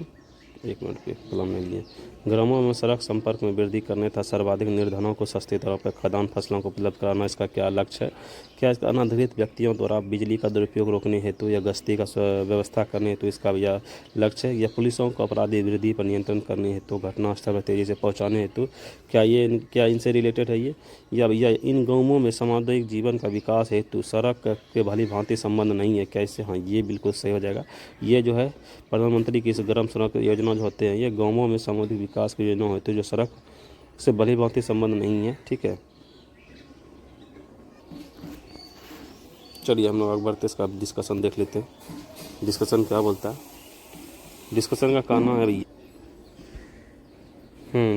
एक मिनट पे कलम नहीं लिए। ग्रामों में सड़क संपर्क में वृद्धि करने तथा सर्वाधिक निर्धनों को सस्ती दरों पर खाद्यान्न फसलों को उपलब्ध कराना इसका क्या लक्ष्य है? क्या इसका अनाधिकृत व्यक्तियों द्वारा बिजली का दुरुपयोग रोकने हेतु या गश्ती का व्यवस्था करने हेतु इसका भैया लक्ष्य है? या पुलिसों को अपराधी वृद्धि पर नियंत्रण करने हेतु घटनास्थल पर तेज़ी से पहुँचाने हेतु क्या इनसे रिलेटेड है ये? या भैया इन गाँवों में सामुदायिक जीवन का विकास हेतु सड़क के भली भांति संबंध नहीं है क्या इससे? हाँ, ये बिल्कुल सही हो जाएगा। ये जो है प्रधानमंत्री की इस ग्राम सड़क योजना जो होते हैं ये गाँवों में सामुदायिक विकास की योजना होती है जो सड़क से भली भांति संबंध नहीं है, ठीक है। चलिए हम लोग अकबर इसका डिस्कशन देख लेते हैं। डिस्कशन क्या बोलता है? डिस्कशन का कहना है भैया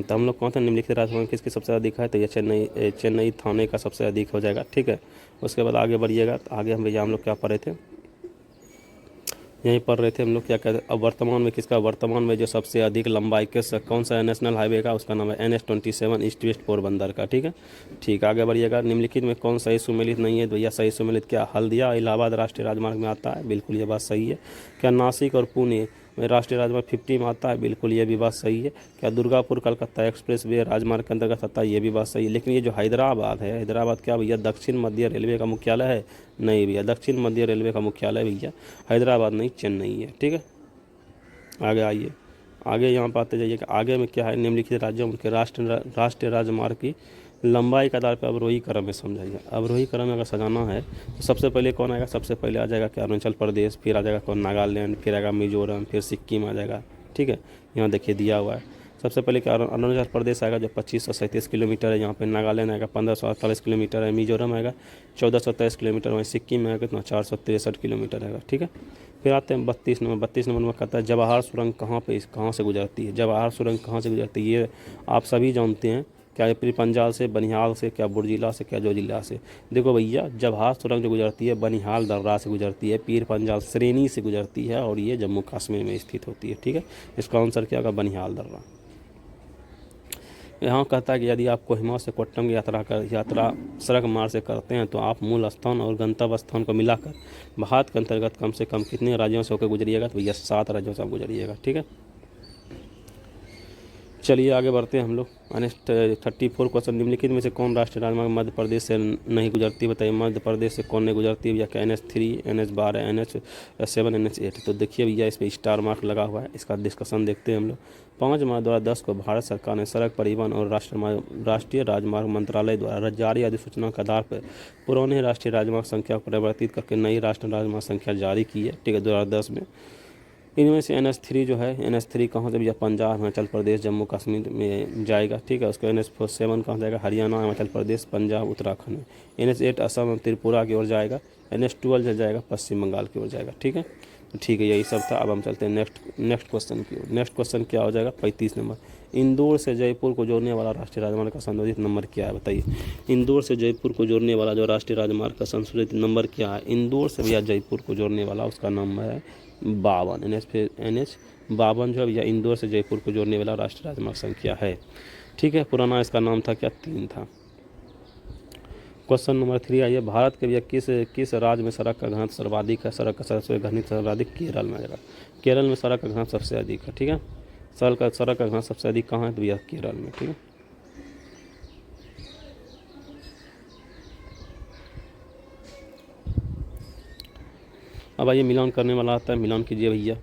तो हम लोग कौन सा निम्नलिखित राजमार्ग किसके सबसे अधिक है? तो ये चेन्नई थाने का सबसे अधिक हो जाएगा, ठीक है। उसके बाद आगे बढ़िएगा तो आगे हम लोग क्या पढ़ रहे थे? यहीं पढ़ रहे थे हम लोग क्या कहते हैं अब वर्तमान में किसका? वर्तमान में जो सबसे अधिक लंबाई के कौन सा नेशनल हाईवे का? उसका नाम है NH-27 ईस्ट वेस्ट पोरबंदर का, ठीक है। ठीक, आगे बढ़िएगा। निम्नलिखित में कौन सही सुमेलित नहीं है? तो भैया सही सुमेलित क्या हल्दिया इलाहाबाद राष्ट्रीय राजमार्ग में आता है? बिल्कुल ये बात सही है। क्या नासिक और पुणे में राष्ट्रीय राजमार्ग 50 में आता है? बिल्कुल ये भी बात सही है। क्या दुर्गापुर कलकत्ता एक्सप्रेस वे राजमार्ग के अंतर्गत आता है? ये भी बात सही है। लेकिन ये जो हैदराबाद है, हैदराबाद क्या भैया दक्षिण मध्य रेलवे का मुख्यालय है? नहीं भैया, दक्षिण मध्य रेलवे का मुख्यालय भैया हैदराबाद नहीं चेन्नई है, ठीक है। आगे आइए, आगे यहाँ पर आते जाइए कि आगे में क्या है? निम्नलिखित राज्यों के राष्ट्रीय राजमार्ग की लंबाई के आधार पर अवरोही क्रम में समझाइए। अवरोही क्रम में अगर सजाना है तो सबसे पहले कौन आएगा? सबसे पहले आ जाएगा क्या? अरुणाचल प्रदेश, फिर आ जाएगा कौन? नागालैंड, फिर आएगा मिजोरम, फिर सिक्किम आ जाएगा, ठीक है। यहाँ देखिए दिया हुआ है सबसे पहले क्या अरुणाचल प्रदेश आएगा जो 2537 किलोमीटर है, यहाँ पे नागालैंड आएगा 1548 किलोमीटर है, मिजोरम आएगा 1423 किलोमीटर, वहीं सिक्किम में आएगा कितना 463 किलोमीटर आएगा, ठीक है। फिर आते हैं 32 नंबर में कहता है जवाहर सुरंग कहाँ से गुजरती है। जवाहर सुरंग कहाँ से गुजरती है ये आप सभी जानते हैं, क्या ये पीर पंजाल से, बनिहाल से, क्या बुर्जिला से, क्या जोजिला से। देखो भैया जवाहर सुरंग जो गुजरती है बनिहाल दर्रा से गुजरती है, पीर पंजाल श्रेणी से गुजरती है और ये जम्मू कश्मीर में स्थित होती है, ठीक है। इसका आंसर क्या होगा बनिहाल दर्रा। यहाँ कहता है कि यदि आप कोहिमा से कोट्टम की यात्रा सड़क मार्ग से करते हैं तो आप मूल स्थान और गंतव्य स्थान को मिलाकर भारत के अंतर्गत कम से कम कितने राज्यों से होकर गुजरिएगा, तो भैया 7 राज्यों से आप गुजरिएगा, ठीक है। चलिए आगे बढ़ते हैं हम लोग। 34 क्वेश्चन, निम्नलिखित में से कौन राष्ट्रीय राजमार्ग मध्य प्रदेश से नहीं गुजरती, बताइए। मध्य प्रदेश से कौन नहीं गुजरती भैया, क्या NH3, NH12, NH7, NH8। तो देखिए भैया इस पर स्टार मार्क लगा हुआ है, इसका डिस्कशन देखते हैं हम लोग। 5 मार्च 2010 को भारत सरकार ने सड़क परिवहन और राष्ट्रीय राजमार्ग मंत्रालय द्वारा जारी अधिसूचना के आधार पर पुराने राष्ट्रीय राजमार्ग संख्या को परिवर्तित करके नई राष्ट्रीय राजमार्ग संख्या जारी की है, ठीक है, 2010 में। इनमें से NH3 जो है, NH3 कहाँ से भैया पंजाब, हिमाचल प्रदेश, जम्मू कश्मीर में जाएगा, ठीक है। उसका NH7 कहाँ जाएगा, हरियाणा, हिमाचल प्रदेश, पंजाब, उत्तराखंड में। NH8 असम और त्रिपुरा की ओर जाएगा। NH12 जो जाएगा पश्चिम बंगाल की ओर जाएगा, ठीक है। तो ठीक है यही सब था। अब हम चलते हैं नेक्स्ट क्वेश्चन की ओर। नेक्स्ट क्वेश्चन क्या हो जाएगा 35 नंबर, इंदौर से जयपुर को जोड़ने वाला राष्ट्रीय राजमार्ग का संशोधित नंबर क्या है, बताइए। इंदौर से जयपुर को जोड़ने वाला जो राष्ट्रीय राजमार्ग का संशोधित नंबर क्या है, इंदौर से भैया जयपुर को जोड़ने वाला उसका नंबर है 52। NH52 जो है भैया इंदौर से जयपुर को जोड़ने वाला राष्ट्रीय राजमार्ग संख्या है, ठीक है। पुराना इसका नाम था क्या, 3 था। क्वेश्चन नंबर 3 आइए, भारत के भैया किस राज्य में सड़क का घनत्व सर्वाधिक है। सड़क का सबसे घनित सर्वाधिक केरल में आएगा। केरल में सड़क का घनत्व सबसे अधिक है, ठीक है। सड़क का घनत्व सबसे अधिक कहाँ है, तो भैया केरल में, ठीक है। अब आइए मिलान करने वाला आता है, मिलान कीजिए भैया।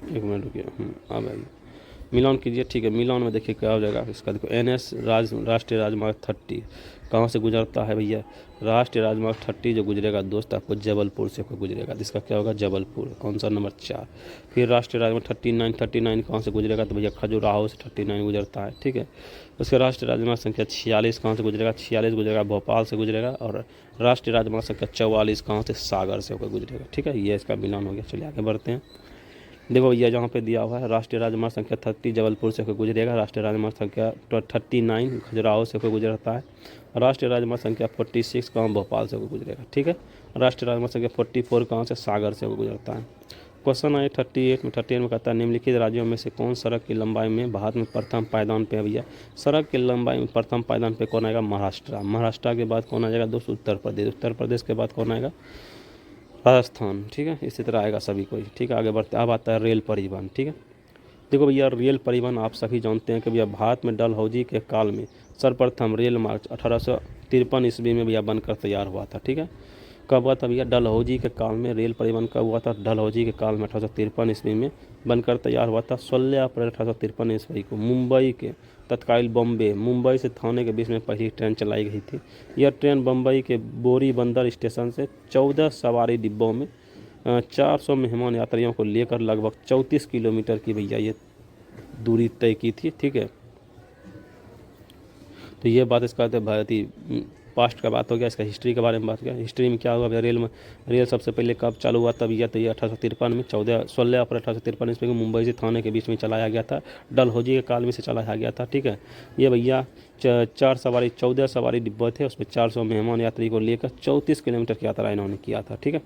एक मिनट रुकिए, अब आइए मिलान कीजिए, ठीक है। मिलान में देखिए क्या हो जाएगा इसका, देखो NS राष्ट्रीय राजमार्ग 30 कहाँ से गुजरता है भैया, राष्ट्रीय राजमार्ग 30 जो गुजरेगा दोस्त आपको जबलपुर से गुजरेगा, जिसका क्या होगा जबलपुर, आंसर नंबर 4। फिर राष्ट्रीय राजमार्ग 39 कहाँ से गुजरेगा, तो भैया खजुराहो से 39 गुजरता है, ठीक है। उसके राष्ट्रीय राजमार्ग संख्या 46 कहाँ से गुजरेगा, 46 गुजरेगा भोपाल से गुजरेगा। और राष्ट्रीय राजमार्ग संख्या 44 कहाँ से, सागर से होकर गुजरेगा, ठीक है। ये इसका मिलान हो गया। चलिए आगे बढ़ते हैं। देखो भैया जहाँ पे दिया हुआ है राष्ट्रीय राजमार्ग संख्या 30 जबलपुर से होकर गुजरेगा, राष्ट्रीय राजमार्ग संख्या 39 खजुराहो से होकर गुजरता है, राष्ट्रीय राजमार्ग संख्या 46 कहाँ भोपाल से होकर गुजरेगा, ठीक है। राष्ट्रीय राजमार्ग संख्या 44 कहाँ से, सागर से होकर गुजरता है। क्वेश्चन आए 38 में कहता है निम्नलिखित राज्यों में से कौन सड़क की लंबाई में भारत में प्रथम पायदान पे है भैया। सड़क की लंबाई में प्रथम पायदान पे कौन आएगा, महाराष्ट्र। महाराष्ट्र के बाद कौन आ जाएगा दोस्त, उत्तर प्रदेश। उत्तर प्रदेश के बाद कौन आएगा, राजस्थान, ठीक है। इसी तरह आएगा सभी कोई, ठीक है। आगे बढ़ते, अब आता है रेल परिवहन, ठीक है। देखो भैया रेल परिवहन आप सभी जानते हैं कि भैया भारत में डलहौजी के काल में सर्वप्रथम रेल मार्ग 1853 ईस्वी में भैया बनकर तैयार हुआ था, ठीक है। कब हुआ था भैया, डलहौजी के काल में रेल परिवहन कब हुआ था, डलहौजी के काल में 1853 ईस्वी में बनकर तैयार हुआ था। 16 अप्रैल 1853 ईस्वी को मुंबई के तत्कालीन बॉम्बे, मुंबई से थाने के बीच में पहली ट्रेन चलाई गई थी। यह ट्रेन बम्बई के बोरी बंदर स्टेशन से 14 सवारी डिब्बों में 400 मेहमान यात्रियों को लेकर लगभग 34 किलोमीटर की भैया ये दूरी तय की थी, ठीक है। तो ये बात इसका भारतीय पास्ट का बात हो गया। इसका हिस्ट्री के बारे में बात किया। हिस्ट्री में क्या हुआ भैया, रेल सबसे पहले कब चालू हुआ, तब यह तो ये 1853 में 16 अप्रैल 1853 ईस्वी को मुंबई से थाने के बीच में चलाया गया था। डलहौजी के काल में से चलाया गया था, ठीक है। ये भैया 14 सवारी डिब्बे थे, उसमें 400 मेहमान यात्री को लेकर 34 किलोमीटर की यात्रा इन्होंने किया था, ठीक है।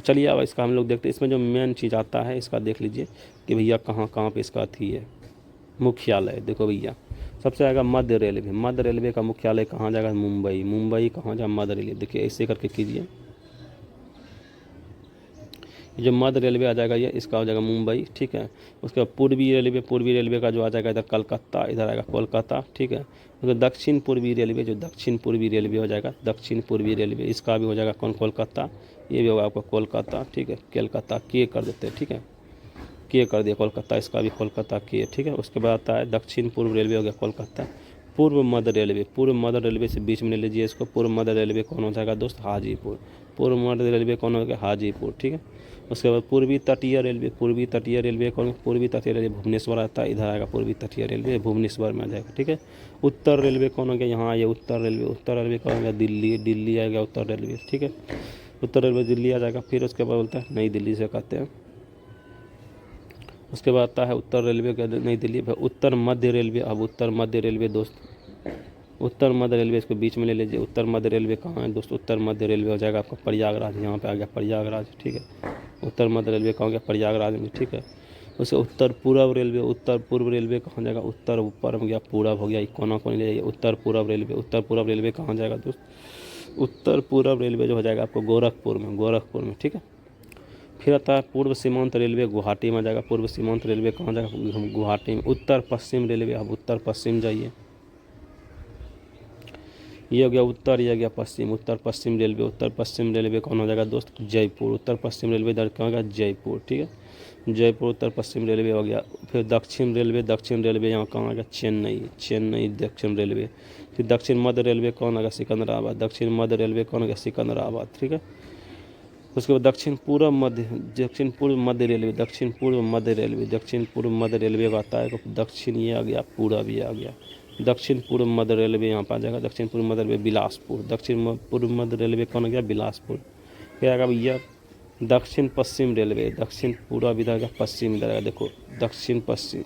चलिए अब इसका हम लोग देखते हैं। इसमें जो मेन चीज़ आता है इसका देख लीजिए कि भैया कहाँ कहाँ पे इसका थी है मुख्यालय। देखो भैया सबसे आएगा मध्य रेलवे। मध्य रेलवे का मुख्यालय कहाँ जाएगा, मुंबई। मुंबई कहाँ जाए, मध्य रेलवे। देखिए ऐसे करके कीजिए, जो मध्य रेलवे आ जाएगा ये इसका हो जाएगा मुंबई, ठीक है। उसके बाद पूर्वी रेलवे का जो आ जाएगा इधर कलकत्ता, इधर आएगा कोलकाता, ठीक है। उसके दक्षिण पूर्वी रेलवे हो जाएगा दक्षिण पूर्वी रेलवे, इसका भी हो जाएगा कौन, कोलकाता। ये भी होगा आपका कोलकाता, ठीक है। कोलकाता के कर देते हैं, ठीक है, के कर दिया कोलकाता, इसका भी कोलकाता के, ठीक है। उसके बाद आता है दक्षिण पूर्व रेलवे हो गया कोलकाता। पूर्व मध्य रेलवे, पूर्व मध्य रेलवे से बीच में ले लीजिए इसको। पूर्व मध्य रेलवे कौन हो जाएगा दोस्त? हाजीपुर। पूर्व मध्य रेलवे कौन हो गया? हाजीपुर, ठीक है। उसके बाद पूर्वी तटीय रेलवे, पूर्वी तटीय रेलवे कौन? पूर्वी तटीय रेलवे भुवनेश्वर आता है, इधर आएगा पूर्वी तटीय रेलवे, भुवनेश्वर में आ जाएगा, ठीक है। उत्तर रेलवे कौन हो गया? यहाँ ये उत्तर रेलवे, उत्तर रेलवे कौन हो गया? दिल्ली, दिल्ली आ गया उत्तर रेलवे, ठीक है। उत्तर रेलवे दिल्ली आ जाएगा। फिर उसके बाद बोलता है नई दिल्ली से कहते हैं। उसके बाद आता है उत्तर रेलवे का नई दिल्ली, उत्तर मध्य रेलवे। अब उत्तर मध्य रेलवे दोस्त, उत्तर मध्य रेलवे इसको बीच में ले लीजिए। उत्तर मध्य रेलवे कहाँ है दोस्त? उत्तर मध्य रेलवे हो जाएगा आपका प्रयागराज, यहाँ पे आ गया प्रयागराज, ठीक है। उत्तर मध्य रेलवे कहाँ गया? प्रयागराज में, ठीक है। उसके उत्तर पूर्व रेलवे, उत्तर पूर्व रेलवे कहाँ जाएगा? उत्तर ऊपर हो गया, पूरब हो गया, कोना कोने ले जाइए। उत्तर पूर्व रेलवे, उत्तर पूर्व रेलवे कहाँ जाएगा दोस्त? उत्तर पूर्व रेलवे जो हो जाएगा आपको गोरखपुर में, गोरखपुर में, ठीक है। फिर आता है पूर्व सीमांत रेलवे, गुवाहाटी में जाएगा। पूर्व सीमांत रेलवे कहाँ जाएगा? गुवाहाटी में। उत्तर पश्चिम रेलवे, अब उत्तर पश्चिम जाइए। ये हो गया उत्तर, ये हो गया पश्चिम। उत्तर पश्चिम रेलवे, उत्तर पश्चिम रेलवे कौन हो जाएगा दोस्त? जयपुर। उत्तर पश्चिम रेलवे इधर कहाँ गया? जयपुर, ठीक है। जयपुर उत्तर पश्चिम रेलवे हो गया। फिर दक्षिण रेलवे, दक्षिण रेलवे यहाँ कहाँ आ गया? चेन्नई, चेन्नई दक्षिण रेलवे। फिर दक्षिण मध्य रेलवे कौन आ गया? सिकंदराबाद। दक्षिण मध्य रेलवे कौन आ गया? सिकंदराबाद, ठीक है। उसके बाद दक्षिण पूर्व मध्य, दक्षिण पूर्व मध्य रेलवे, दक्षिण पूर्व मध्य रेलवे, दक्षिण पूर्व मध्य रेलवे का आता है दक्षिण, ये आ गया, पूरब ये आ गया। दक्षिण पूर्व मध्य रेलवे यहाँ पर आ जाएगा। दक्षिण पूर्व मध्य रेलवे बिलासपुर, दक्षिण पूर्व मध्य रेलवे कौन आ गया? बिलासपुर। फिर आएगा भैया दक्षिण पश्चिम रेलवे, दक्षिण पूर्व इधर का, पश्चिम इधर आएगा, देखो दक्षिण पश्चिम,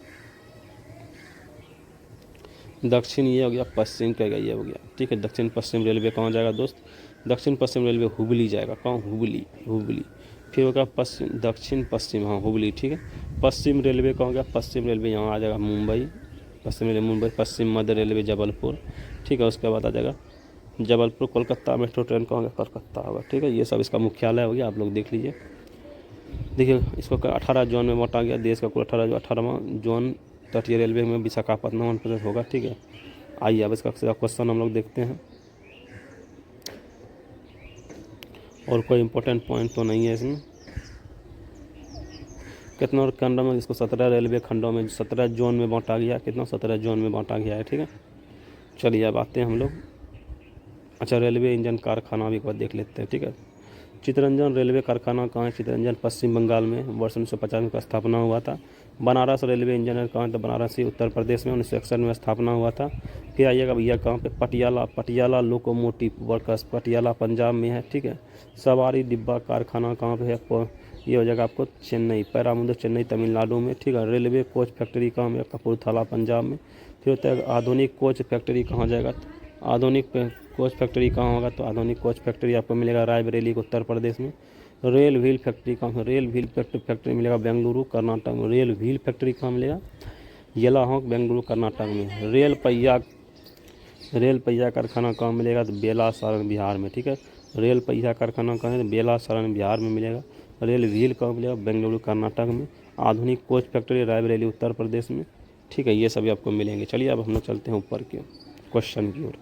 दक्षिण ये हो गया, पश्चिम का ये हो गया, ठीक है। दक्षिण पश्चिम रेलवे कहाँ जाएगा दोस्त? दक्षिण पश्चिम रेलवे हुबली जाएगा। कहाँ? हुबली, हुबली। फिर होगा पश्चिम, दक्षिण पश्चिम, हाँ हुबली, ठीक है। पश्चिम रेलवे कहाँ गया? पश्चिम रेलवे यहाँ आ जाएगा मुंबई, पश्चिम रेलवे मुंबई। पश्चिम मध्य रेलवे जबलपुर, ठीक है। उसके बाद आ जाएगा जबलपुर। कोलकाता मेट्रो ट्रेन कहाँ गया? कलकत्ता होगा, ठीक है। ये सब इसका मुख्यालय हो गया, आप लोग देख लीजिए। देखिए इसको 18 जोन में बांटा गया, देश का कुल 18वां जोन तटीय रेलवे में विशाखापट्टनम आंध्र प्रदेश होगा, ठीक है। आइए अब इसका क्वेश्चन हम लोग देखते हैं। और कोई इंपॉर्टेंट पॉइंट तो नहीं है इसमें। कितना और खंडों में? इसको 17 रेलवे खंडों में, 17 जोन में बांटा गया। कितना? 17 जोन में बांटा गया है, ठीक है। चलिए अब आते हैं हम लोग, अच्छा रेलवे इंजन कारखाना भी एक बार देख लेते हैं, ठीक है। चित्तरंजन रेलवे कारखाना कहाँ है? चित्तरंजन पश्चिम बंगाल में, वर्ष 1950 में स्थापना हुआ था। बनारस रेलवे इंजन कहाँ है? तो बनारस ही उत्तर प्रदेश में 1961 में स्थापना हुआ था। फिर आइएगा भैया कहाँ पे? पटियाला, पटियाला लोकोमोटिव वर्कर्स, पटियाला पंजाब में है, ठीक है। सवारी डिब्बा कारखाना कहाँ पे है? ये हो जाएगा आपको चेन्नई, पैरामुंदर चेन्नई तमिलनाडु में, ठीक है। रेलवे कोच फैक्ट्री कहाँ में? कपूरथला पंजाब में। फिर होता है आधुनिक कोच फैक्ट्री कहाँ जाएगा? आधुनिक कोच फैक्ट्री कहाँ होगा? तो आधुनिक कोच फैक्ट्री आपको मिलेगा रायबरेली उत्तर प्रदेश में। रेल व्हील फैक्ट्री कहाँ है? रेल व्हील फैक्ट्री मिलेगा बेंगलुरु कर्नाटक में। रेल व्हील फैक्ट्री कहाँ मिलेगा? येलाहोंक बेंगलुरु कर्नाटक में। रेल पहिया कारखाना कहाँ मिलेगा? तो बेला सारण बिहार में, ठीक है। रेल पहिया कारखाना कहाँ है? तो बेला सारण बिहार में मिलेगा। रेल व्हील कहाँ मिलेगा? बेंगलुरु कर्नाटक में। आधुनिक कोच फैक्ट्री रायबरेली उत्तर प्रदेश में, ठीक है। ये सभी आपको मिलेंगे। चलिए अब हम लोग चलते हैं ऊपर के क्वेश्चन की ओर।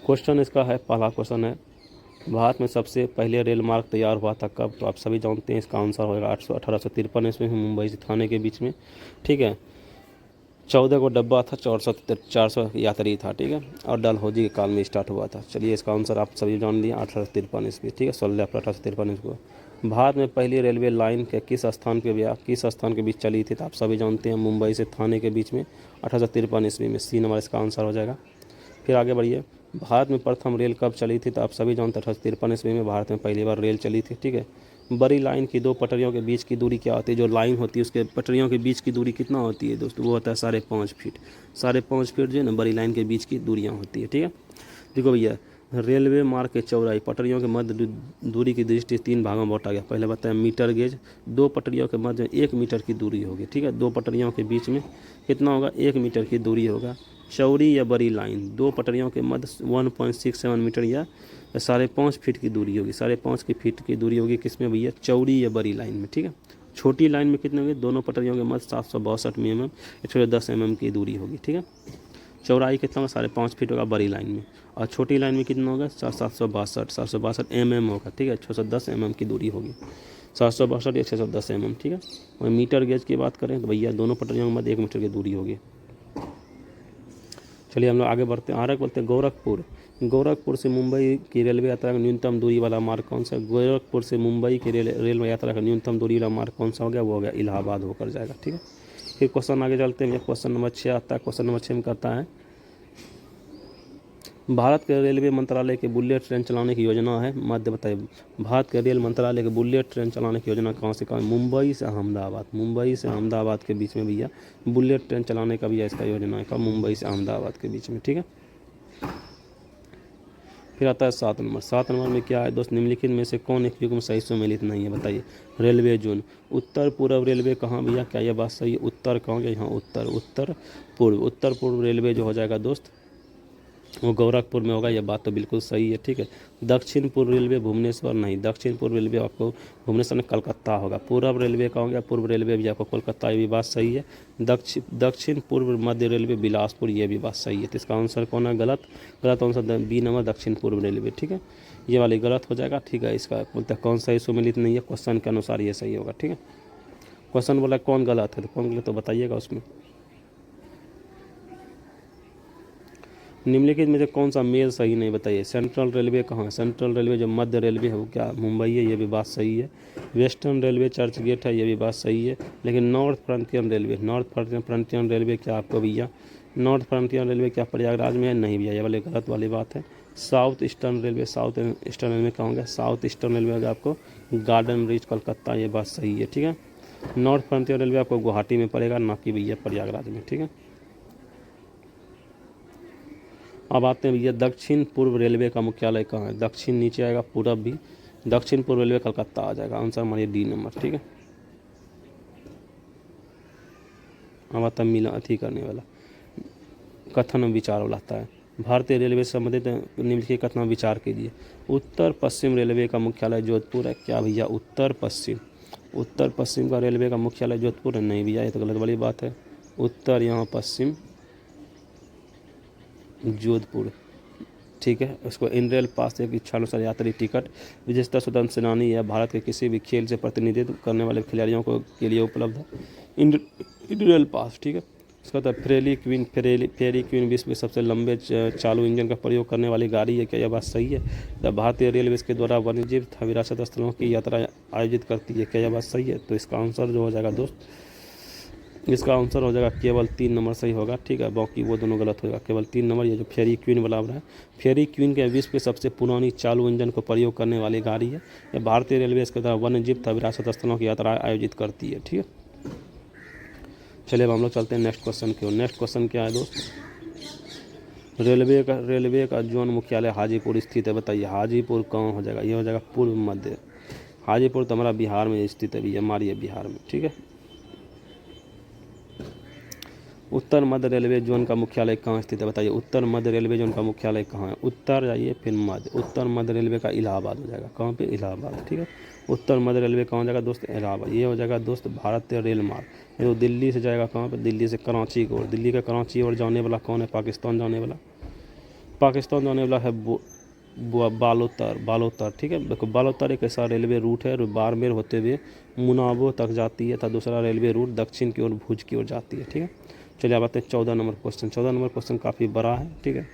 क्वेश्चन इसका है, पहला क्वेश्चन है, भारत में सबसे पहले रेल मार्ग तैयार हुआ था कब? तो आप सभी जानते हैं, इसका आंसर होगा 1853 ईस्वी में, मुंबई से थाने के बीच में, ठीक है। 14 को डब्बा था, 400 यात्री था, ठीक है। और डलहौजी के काल में स्टार्ट हुआ था। चलिए इसका आंसर आप सभी जान लिए, 1853 ईस्वी, ठीक है। 16 अप्रैल 1853 ईस्वी को भारत में पहली रेलवे लाइन के किस स्थान के बीच चली थी? तो आप सभी जानते हैं, मुंबई से थाने के बीच में 1853 ईस्वी में। सी नंबर इसका आंसर हो जाएगा। फिर आगे बढ़िए, भारत में प्रथम रेल कब चली थी? तो आप सभी जानते हैं 1853 ईस्वी में भारत में पहली बार रेल चली थी, ठीक है। बड़ी लाइन की दो पटरियों के बीच की दूरी क्या होती है? जो लाइन होती है उसके पटरियों के बीच की दूरी कितना होती है दोस्तों? वो होता है 5.5 फीट। 5.5 फीट जो है ना बड़ी लाइन के बीच की दूरियाँ होती है, ठीक है। देखो भैया, रेलवे मार्ग के चौड़ाई पटरियों के मध्य दूरी की दृष्टि 3 भागों में बांटा गया। पहले बताया मीटर गेज, 2 पटरियों के मध्य 1 मीटर की दूरी होगी, ठीक है। 2 पटरियों के बीच में कितना होगा? 1 मीटर की दूरी होगा। चौड़ी या बड़ी लाइन, 2 पटरियों के मध्य 1.67 मीटर या 5.5 फीट की दूरी होगी। 5.5 फीट की दूरी होगी किसमें भैया? चौड़ी या बड़ी लाइन में, ठीक है। छोटी लाइन में कितने होगी? दोनों पटरियों के मध्य 762 mm 110 mm की दूरी होगी, ठीक है। चौड़ाई कितना होगा? 5.5 फीट होगा बड़ी लाइन में। और छोटी लाइन में कितना होगा? 762 mm होगा, ठीक है। 610 mm की दूरी होगी। 762 या 610 mm, ठीक है। और मीटर गेज की बात करें तो भैया दोनों पटरियों के मध्य 1 मीटर की दूरी होगी। चलिए हम लोग आगे बढ़ते हैं। आगे बोलते हैं गोरखपुर। गोरखपुर से मुंबई की रेलवे यात्रा का न्यूनतम दूरी वाला मार्ग कौन सा? गोरखपुर से मुंबई की रेल यात्रा का न्यूनतम दूरी वाला मार्ग कौन सा हो गया? वो हो गया इलाहाबाद होकर जाएगा। ठीक है, फिर क्वेश्चन आगे चलते हैं। क्वेश्चन नंबर 6 आता है। क्वेश्चन नंबर 6 में कहता है भारत के रेलवे मंत्रालय के बुलेट ट्रेन चलाने की योजना है मध्य बताइए। भारत के रेल मंत्रालय के बुलेट ट्रेन चलाने की योजना कहाँ से कहाँ? मुंबई से अहमदाबाद। मुंबई से अहमदाबाद के बीच में भैया बुलेट ट्रेन चलाने का भैया इसका योजना है का मुंबई से अहमदाबाद के बीच में। ठीक है, फिर आता है 7 नंबर। 7 नंबर में क्या है दोस्त? निम्नलिखित में से कौन एक युग्म सही सम्मिलित नहीं है बताइए। Railway zone. उत्तर पूर्व रेलवे कहाँ भैया? क्या ये बात सही है? उत्तर कहाँ गया? यहाँ उत्तर। उत्तर पूर्व। उत्तर पूर्व रेलवे जो हो जाएगा दोस्त वो गोरखपुर में होगा। यह बात तो बिल्कुल सही है। ठीक है, दक्षिण पूर्व रेलवे भुवनेश्वर नहीं। दक्षिण पूर्व रेलवे आपको भुवनेश्वर में कलकत्ता होगा। पूर्व रेलवे का हो गया? पूर्व रेलवे भी आपको कोलकाता, ये भी बात सही है। दक्षिण पूर्व मध्य रेलवे बिलासपुर, ये भी बात सही है। तो इसका आंसर कौन है? गलत। गलत आंसर बी नंबर दक्षिण पूर्व रेलवे। ठीक है, ये वाली गलत हो जाएगा। ठीक है, इसका बोलते हैं कौन सही सुमिलित नहीं है, क्वेश्चन के अनुसार ये सही होगा। ठीक है, क्वेश्चन बोला कौन गलत है, तो कौन गलत तो बताइएगा उसमें। निम्नलिखित में से कौन सा मेल सही नहीं बताइए। सेंट्रल रेलवे कहाँ है? सेंट्रल रेलवे जो मध्य रेलवे है वो क्या मुंबई है, ये भी बात सही है। वेस्टर्न रेलवे चर्च गेट है, ये भी बात सही है। लेकिन north frontier railway, north frontier railway क्या आपको भैया? नॉर्थ फ्रंटियर रेलवे क्या प्रयागराज में है? नहीं भैया, ये वाली गलत वाली बात है। South eastern railway, south eastern railway कहाँ होगा? साउथ ईस्टर्न रेलवे होगा आपको गार्डन ब्रिज कोलकाता, ये बात सही है। ठीक है, नॉर्थ फ्रंटियर रेलवे आपको गुवाहाटी में पड़ेगा, ना कि भैया प्रयागराज में। ठीक है, अब आते हैं भैया दक्षिण पूर्व रेलवे का मुख्यालय कहाँ है? दक्षिण नीचे आएगा, पूरब भी। दक्षिण पूर्व रेलवे कलकत्ता आ जाएगा। आंसर हमारे डी नंबर। ठीक है, अब आता है मिला अथी करने वाला कथन विचार वाला आता है। भारतीय रेलवे से संबंधित निम्नलिखित कथन विचार कीजिए। उत्तर पश्चिम रेलवे का मुख्यालय जोधपुर है। क्या भैया? उत्तर पश्चिम। उत्तर पश्चिम का रेलवे का मुख्यालय जोधपुर है? नहीं भैया, ये तो गलत वाली बात है। उत्तर यहाँ पश्चिम जोधपुर। ठीक है, उसको इन रेल पास एक इच्छानुसार यात्री टिकट विशेषता स्वतंत्र सेनानी या भारत के किसी भी खेल से प्रतिनिधित्व करने वाले खिलाड़ियों को के लिए उपलब्ध है इन रेल पास। ठीक है, इसका तो फेरी क्वीन विश्व के सबसे लंबे चालू इंजन का प्रयोग करने वाली गाड़ी है। क्या यह बात सही है? जब भारतीय रेलवे के द्वारा वन्यजीव तथा विरासत स्थलों की यात्रा आयोजित करती है। क्या यह बात सही है? तो इसका आंसर जो हो जाएगा दोस्त, इसका आंसर हो जाएगा केवल 3 नंबर सही होगा। ठीक है, बाकी वो दोनों गलत होगा। केवल 3 नंबर ये जो फेरी क्वीन वाला है, फेरी क्वीन के विश्व के सबसे पुरानी चालू इंजन को प्रयोग करने वाली गाड़ी है। यह भारतीय रेलवे इसके द्वारा वन्यजीव तथा विरासत स्थलों की यात्रा आयोजित करती है। ठीक है, चलिए अब हम लोग चलते हैं नेक्स्ट क्वेश्चन की ओर। नेक्स्ट क्वेश्चन क्या है दोस्त? रेलवे का जोन मुख्यालय हाजीपुर स्थित है। बताइए हाजीपुर कहाँ हो जाएगा? ये हो जाएगा पूर्व मध्य। हाजीपुर तो हमारा बिहार में स्थित है भैया, हमारी बिहार में। ठीक है, उत्तर मध्य रेलवे जोन का मुख्यालय कहाँ स्थित है? बताइए उत्तर मध्य रेलवे जोन का मुख्यालय कहाँ है? उत्तर जाइए फिर मध्य। उत्तर मध्य रेलवे का इलाहाबाद हो जाएगा। कहाँ पे? इलाहाबाद। ठीक है, उत्तर मध्य रेलवे कहाँ हो जाएगा दोस्त? इलाहाबाद। ये हो जाएगा दोस्त भारतीय रेल मार्ग। ये तो दिल्ली से जाएगा कहाँ पे? दिल्ली से कराची की ओर। दिल्ली का कराची ओर जाने वाला कौन है? पाकिस्तान जाने वाला। पाकिस्तान जाने वाला है बालोतर। ठीक है, देखो बालोतर एक ऐसा रेलवे रूट है जो बाड़मेर होते हुए मुनाबो तक जाती है, तथा दूसरा रेलवे रूट दक्षिण की ओर भुज की ओर जाती है। ठीक है, चलिए अब आते हैं 14 नंबर क्वेश्चन। 14 नंबर क्वेश्चन काफ़ी बड़ा है। ठीक है,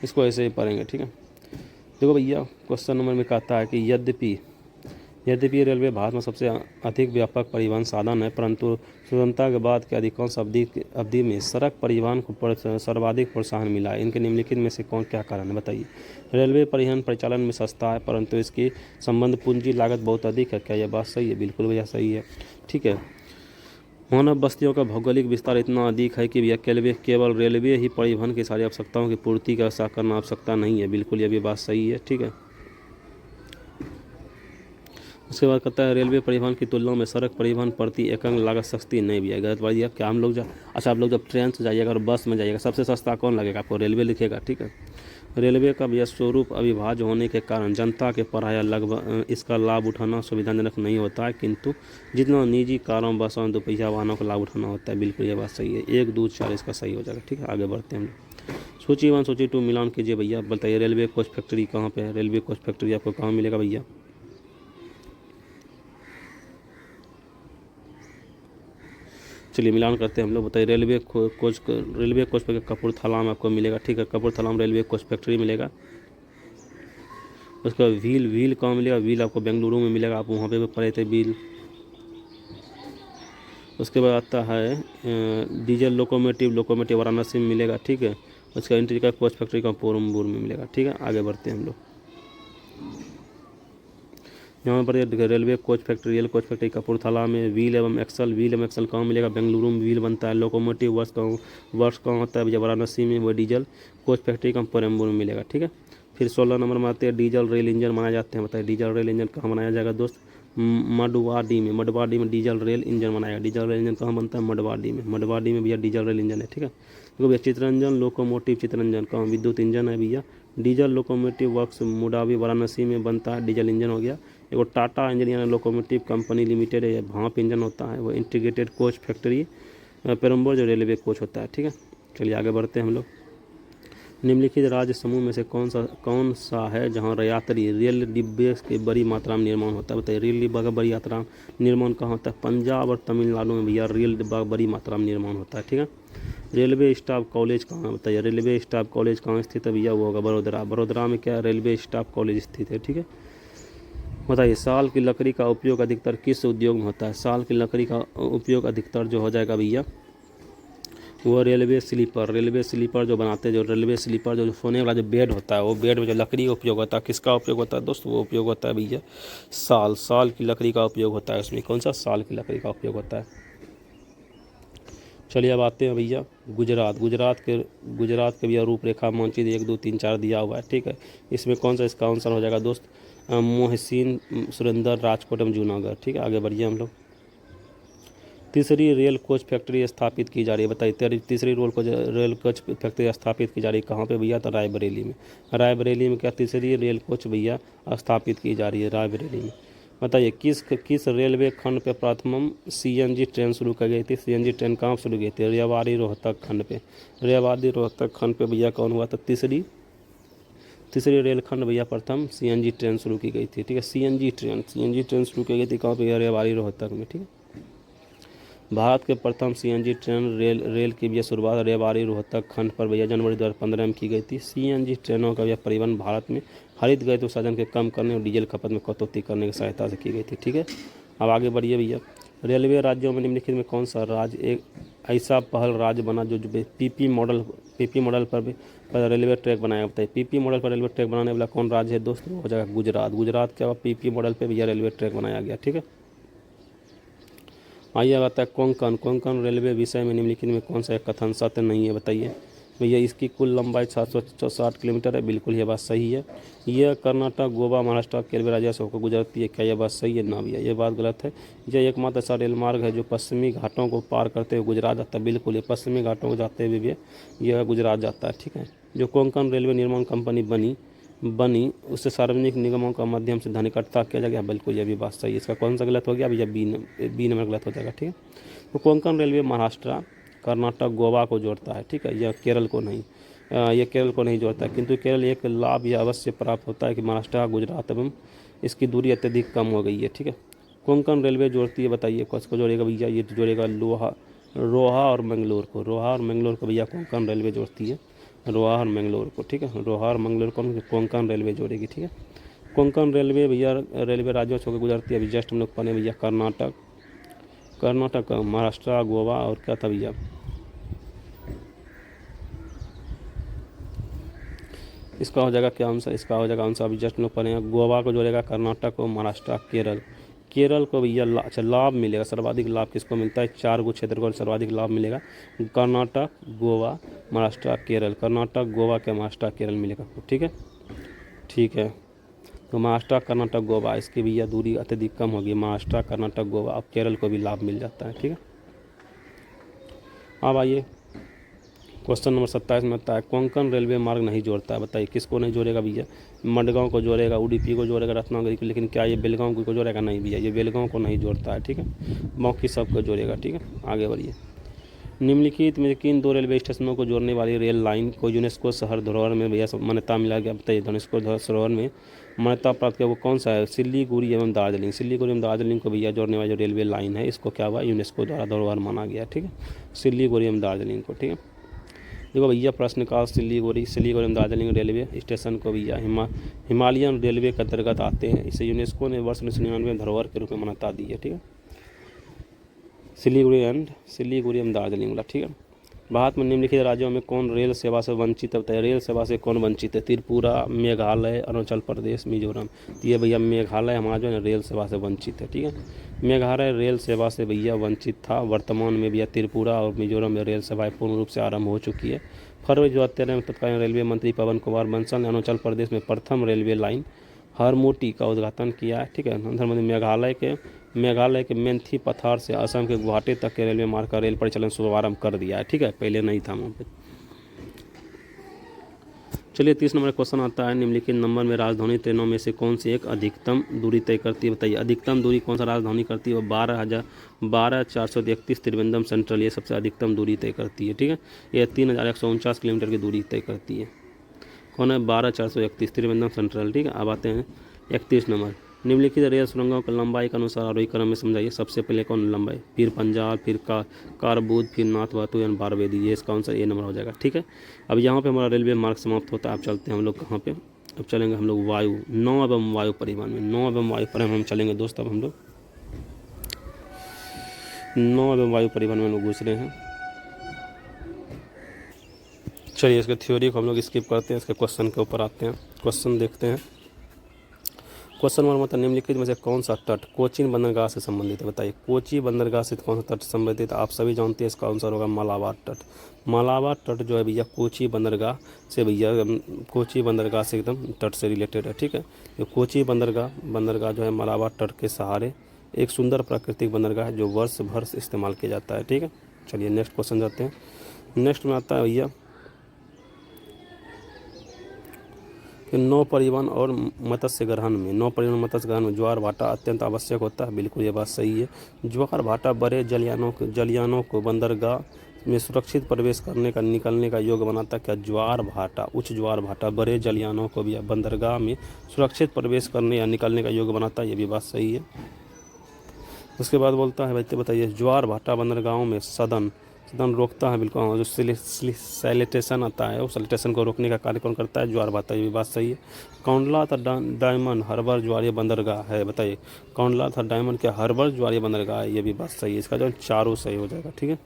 इसको ऐसे ही पढ़ेंगे। ठीक है, देखो भैया क्वेश्चन नंबर में कहता है कि यद्यपि रेलवे भारत में सबसे अधिक व्यापक परिवहन साधन है, परंतु स्वतंत्रता के बाद के अधिकांश अवधि में सड़क परिवहन को सर्वाधिक प्रोत्साहन मिला है। इनके निम्नलिखित में से कौन क्या कारण है? बताइए। रेलवे परिवहन परिचालन में सस्ता है, परंतु इसकी संबंध पूंजी लागत बहुत अधिक है। क्या यह बात सही है? बिल्कुल भैया सही है। ठीक है, मानव बस्तियों का भौगोलिक विस्तार इतना अधिक है कि भैया केवल रेलवे ही परिवहन की सारी आवश्यकताओं की पूर्ति का ऐसा करना आवश्यकता नहीं है। बिल्कुल, यह भी बात सही है। ठीक है, उसके बाद कहता है रेलवे परिवहन की तुलना में सड़क परिवहन प्रति एकंग लागत सस्ती नहीं भी है। गलत बात। क्या हम लोग आप लोग जब ट्रेन से जाइएगा और बस में जाइएगा सबसे सस्ता कौन लगेगा आपको? रेलवे लिखेगा। ठीक है, रेलवे का यह स्वरूप अविभाज्य होने के कारण जनता के पराया लगभग इसका लाभ उठाना सुविधाजनक नहीं होता है, किंतु जितना निजी कारों बसों दोपहिया वाहनों का लाभ उठाना होता है। बिल्कुल ये बात सही है। 1, 2, 4 इसका सही हो जाएगा। ठीक है, आगे बढ़ते हैं हम लोग। सूची 1 सूची 2 मिलान कीजिए भैया। बताइए रेलवे कोच फैक्ट्री कहाँ पे है, रेलवे कोच फैक्ट्री आपको कहाँ मिलेगा भैया। चलिए मिलान करते हैं हम लोग। बताइए रेलवे कोच पे कपूरथला में आपको मिलेगा, ठीक है, कपूरथला में रेलवे कोच फैक्ट्री मिलेगा। उसका व्हील कहाँ मिलेगा, व्हील आपको बेंगलुरु में मिलेगा, आप वहाँ पे पढ़े थे व्हील। उसके बाद आता है डीजल लोकोमोटिव वाराणसी में मिलेगा, ठीक है। उसका इंटीरियर कोच फैक्ट्री का पोरम्बूर में मिलेगा, ठीक है। आगे बढ़ते हैं हम लोग। यहाँ पर रेल कोच फैक्ट्री कपूरथला में। व्हील एवं एक्सल कहाँ मिलेगा, बेंगलुरु में व्हील बनता है। लोकोमोटिव वर्क्स कहाँ होता है भैया, वाराणसी में। वो डीजल कोच फैक्ट्री का पोरम्बूर में मिलेगा, ठीक है। फिर 16 नंबर में आते हैं डीजल रेल इंजन बनाए जाते हैं। बताइए डीजल रेल इंजन कहाँ बनाया जाएगा दोस्त, मडवाडी में डीजल रेल इंजन बनाएगा। डीजल रेल इंजन कहाँ बनता है, मडवाडी में भैया डीजल रेल इंजन है, ठीक है। देखो भैया चित्ररंजन लोकोमोटिव चित्ररंजन कहाँ, विद्युत इंजन है भैया। डीजल लोकोमोटिव वर्क्स मुडावी वाराणसी में बनता है, डीजल इंजन हो गया। एगो Tata engineer locomotive company limited है, भाप इंजन होता है। वो इंटीग्रेटेड कोच फैक्ट्री पेरम्बोर जो रेलवे कोच होता है, ठीक है। चलिए आगे बढ़ते हैं हम लोग। निम्नलिखित राज्य समूह में से कौन सा है जहां यात्री रेल डिब्बे के बड़ी मात्रा में निर्माण होता है। बताइए रेल डिब्बा का बड़ी मात्रा में निर्माण कहाँ होता है, पंजाब और तमिलनाडु में भैया रेल डिब्बा का बड़ी मात्रा में निर्माण होता है, ठीक है। रेलवे स्टाफ कॉलेज कहाँ है, बताइए रेलवे स्टाफ कॉलेज कहाँ स्थित है भैया, वो होगा बड़ोदरा में क्या रेलवे स्टाफ कॉलेज स्थित है, ठीक है। बताइए साल की लकड़ी का उपयोग अधिकतर किस उद्योग में होता है। साल की लकड़ी का उपयोग अधिकतर जो हो जाएगा भैया वो रेलवे स्लीपर जो बनाते हैं, जो रेलवे स्लीपर जो सोने वाला जो बेड होता है, वो बेड में जो लकड़ी का उपयोग होता है, किसका उपयोग होता है दोस्त, वो उपयोग होता है भैया साल की लकड़ी का उपयोग होता है उसमें। कौन सा, साल की लकड़ी का उपयोग होता है। चलिए अब आते हैं भैया गुजरात के भैया रूपरेखा मानचित्र 1 2 3 4 दिया हुआ है, ठीक है। इसमें कौन सा इसका आंसर हो जाएगा दोस्त, मोहसिन सुरेंद्र राजकोट एवं जूनागढ़, ठीक है। आगे बढ़िए हम लोग। तीसरी रेल कोच फैक्ट्री स्थापित की जा रही है। बताइए तीसरी रेल कोच फैक्ट्री स्थापित की जा रही है कहाँ पे भैया, तो रायबरेली में क्या तीसरी रेल कोच भैया स्थापित की जा रही है, रायबरेली में। बताइए किस रेलवे खंड पे प्रथम सीएनजी ट्रेन शुरू की गई थी। सीएनजी ट्रेन कहाँ शुरू की थी, रेवाड़ी रोहतक खंड पे भैया कौन हुआ था, तीसरी रेलखंड भैया प्रथम सीएनजी ट्रेन शुरू की गई थी, ठीक है। सीएनजी ट्रेन शुरू की गई थी कहाँ पे, रेवाड़ी रोहतक में, ठीक है। भारत के प्रथम सीएनजी ट्रेन रेल की भैया शुरुआत रेवाड़ी रोहतक खंड पर भैया जनवरी 2015 में की गई थी। सीएनजी ट्रेनों का भैया परिवहन भारत में हरित गैस उत्सर्जन के कम करने और डीजल खपत में कटौती करने की सहायता से की गई थी, ठीक है। अब आगे बढ़िए भैया। रेलवे राज्यों में निम्नलिखित में कौन सा राज्य एक ऐसा पहल राज्य बना जो पीपी मॉडल पर रेलवे ट्रैक बनाया। बताइए पीपी मॉडल पर रेलवे ट्रैक बनाने वाला कौन राज्य है दोस्त, हो जाएगा गुजरात क्या पीपी मॉडल पर भैया रेलवे ट्रैक बनाया गया, ठीक है। आइए अब आता है कोंकण रेलवे विषय में निम्नलिखित में कौन सा एक कथन सत्य नहीं है। बताइए भैया इसकी कुल लंबाई 760 किलोमीटर है, बिल्कुल ये बात सही है। यह कर्नाटक गोवा महाराष्ट्र के रेलवे राज्य से होकर गुजरती है, क्या यह बात सही है, ना भैया ये बात गलत है। यह एकमात्र ऐसा रेल मार्ग है जो पश्चिमी घाटों को पार करते हुए गुजरात जाता है, बिल्कुल ये पश्चिमी घाटों को जाते हुए भी यह गुजरात जाता है, ठीक है। जो कोंकण रेलवे निर्माण कंपनी बनी उससे सार्वजनिक निगमों का माध्यम से धन इकट्ठा किया जाएगा, बिल्कुल ये भी बात सही है। इसका कौन सा गलत हो गया भैया, बी नंबर गलत हो जाएगा, ठीक है। तो कोंकण रेलवे महाराष्ट्र कर्नाटक गोवा को जोड़ता है, ठीक है, यह केरल को नहीं जोड़ता है, किंतु केरल एक लाभ यह अवश्य प्राप्त होता है कि महाराष्ट्र गुजरात एवं इसकी दूरी अत्यधिक कम हो गई है, ठीक है। कोंकण रेलवे जोड़ती है, बताइए किसको जोड़ेगा भैया, ये जोड़ेगा रोहा और मंगलोर को भैया कोंकण रेलवे जोड़ती है, रोहा और मंगलोर को, ठीक है। रोहा और मंगलोर को कोंकण रेलवे जोड़ेगी, ठीक है। कोंकण रेलवे भैया रेलवे राज्यों से होकर गुजरती है। अभी जस्ट हम लोग पढ़े भैया कर्नाटक महाराष्ट्र गोवा और क्या था भैया, इसका हो जाएगा क्या आंसर, इसका हो जाएगा आंसर अभी जस्ट हम लोग पढ़े हैं। गोवा को जोड़ेगा कर्नाटक को, महाराष्ट्र केरल को भैया अच्छा लाभ मिलेगा, सर्वाधिक लाभ किसको मिलता है, 4 गो क्षेत्र को सर्वाधिक लाभ मिलेगा, कर्नाटक गोवा महाराष्ट्र केरल, कर्नाटक गोवा के महाराष्ट्र केरल मिलेगा, ठीक है। तो महाराष्ट्र कर्नाटक गोवा इसकी भैया दूरी अत्यधिक कम होगी, महाराष्ट्र कर्नाटक गोवा, अब केरल को भी लाभ मिल जाता है, ठीक है। अब आइए क्वेश्चन नंबर 27 में आता है कोंकण रेलवे मार्ग नहीं जोड़ता है। बताइए किसको नहीं जोड़ेगा भैया, मडगांव को जोड़ेगा, उडुपी को जोड़ेगा, रत्नागिरी को, लेकिन क्या ये बेलगांव को जोड़ेगा, नहीं भैया ये बेलगांव को नहीं जोड़ता है, ठीक है, बाकी सबको जोड़ेगा, ठीक है। आगे बढ़िए। निम्नलिखित में किन दो रेलवे स्टेशनों को जोड़ने वाली रेल लाइन को यूनेस्को शहर धरोहर में भैया मान्यता मिला गया? बताइए, यूनेस्को धरोहर में मान्यता प्राप्त किया वो कौन सा है? सिल्लीगुड़ी एवं दार्जिलिंग। सिल्लीगुड़ी एवं दार्जिलिंग को भैया जोड़ने वाली जो रेलवे लाइन है इसको क्या हुआ? यूनेस्को द्वारा धरोहर माना गया। ठीक है, सिल्लीगुड़ी एवं दार्जिलिंग को। ठीक है, देखो भैया प्रश्न का सिल्लीगुड़ी एवं दार्जिलिंग रेलवे स्टेशन को भैया हिमालयन रेलवे के अंतर्गत आते हैं। इसे यूनेस्को ने वर्ष 1999 में धरोहर के रूप में मान्यता दी है। ठीक है, सिल्लीगुड़ी एवं दार्जिलिंग वाला। ठीक है, भारत में निम्नलिखित राज्यों में कौन रेल सेवा से वंचित है? रेल सेवा से कौन वंचित है? त्रिपुरा, मेघालय, अरुणाचल प्रदेश, मिजोरम। तो ये भैया मेघालय हमारा जो है रेल सेवा से वंचित है। ठीक है, मेघालय रेल सेवा से भैया वंचित था। वर्तमान में भैया त्रिपुरा और मिजोरम में रेल सेवाएं पूर्ण रूप से आरंभ हो चुकी है। फरवरी 2013 में तत्कालीन रेलवे मंत्री पवन कुमार बंसल ने अरुणाचल प्रदेश में प्रथम रेलवे लाइन हरमोटी का उद्घाटन किया है। ठीक है, मेघालय के मेंथी पथार से असम के गुवाहाटी तक के रेलवे मार्ग का रेल परिचालन शुभारंभ कर दिया है। ठीक है, पहले नहीं था वहाँ पे। चलिए 30 नंबर क्वेश्चन आता है, निम्नलिखित नंबर में राजधानी ट्रेनों में से कौन सी एक अधिकतम दूरी तय करती है? बताइए, अधिकतम दूरी कौन सा राजधानी करती है? वो 12,431 त्रिवेंद्रम सेंट्रल ये सबसे अधिकतम दूरी तय करती है। ठीक है, यह 3,149 किलोमीटर की दूरी तय करती है। कौन है? 12,431 त्रिवेंद्रम सेंट्रल। ठीक है, अब आते हैं 31 नंबर, निम्नलिखित रेल सुरंगों की लंबाई के अनुसार आरोही क्रम में समझाइए। सबसे पहले कौन लंबाई? फिर पंजाब, फिर कारबूद, फिर नाथवातु या बारवेदी। ये इसका आंसर ए नंबर हो जाएगा। ठीक है, अब यहाँ पे हमारा रेलवे मार्ग समाप्त होता है। अब चलते हैं हम लोग कहाँ पे? अब चलेंगे हम लोग वायु, नौ एवं वायु परिवहन में। नौ एवं वायु परिवहन हम चलेंगे दोस्त। अब हम लोग नौ एवं वायु परिवहन में लोग घुस रहे हैं। चलिए इसके थ्योरी को हम लोग स्किप करते हैं, इसके क्वेश्चन के ऊपर आते हैं। क्वेश्चन देखते हैं। क्वेश्चन नंबर मतलब निम्नलिखित में से कौन सा तट कोचीन बंदरगाह से संबंधित है? बताइए, कोची बंदरगाह से कौन सा तट संबंधित है? आप सभी जानते हैं, इसका आंसर होगा मालाबार तट। मालाबार तट जो है भैया कोची बंदरगाह से एकदम तट से रिलेटेड है। ठीक है, ये कोची बंदरगाह जो है मालाबार तट के सहारे एक सुंदर प्राकृतिक बंदरगाह है जो वर्ष भर से इस्तेमाल किया जाता है। ठीक है, चलिए नेक्स्ट क्वेश्चन जाते हैं। नेक्स्ट में आता है भैया नौ परिवहन और मत्स्य ग्रहण में ज्वार भाटा अत्यंत आवश्यक होता है। बिल्कुल ये बात सही है। ज्वार भाटा बड़े जलयानों को बंदरगाह में सुरक्षित प्रवेश करने का निकलने का योग्य बनाता है। क्या ज्वार भाटा, उच्च ज्वार भाटा बड़े जलयानों को भी बंदरगाह में सुरक्षित प्रवेश करने या निकलने का योग्य बनाता है। ये भी बात सही है। उसके बाद बोलता है बताइए, ज्वार भाटा बंदरगाहों में सदन रोकता है। बिल्कुल, जो सैलिटेशन आता है वो सैलिटेशन को रोकने का कार्य कौन करता है? ज्वार भाटा। ये भी बात सही है। कौंडला तथा डायमंड हार्बर ज्वारीय बंदरगाह है। बताइए, कौंडला तथा डायमंड के हार्बर ज्वारीय बंदरगाह है। ये भी बात सही है। इसका जो चारों सही हो जाएगा। ठीक है,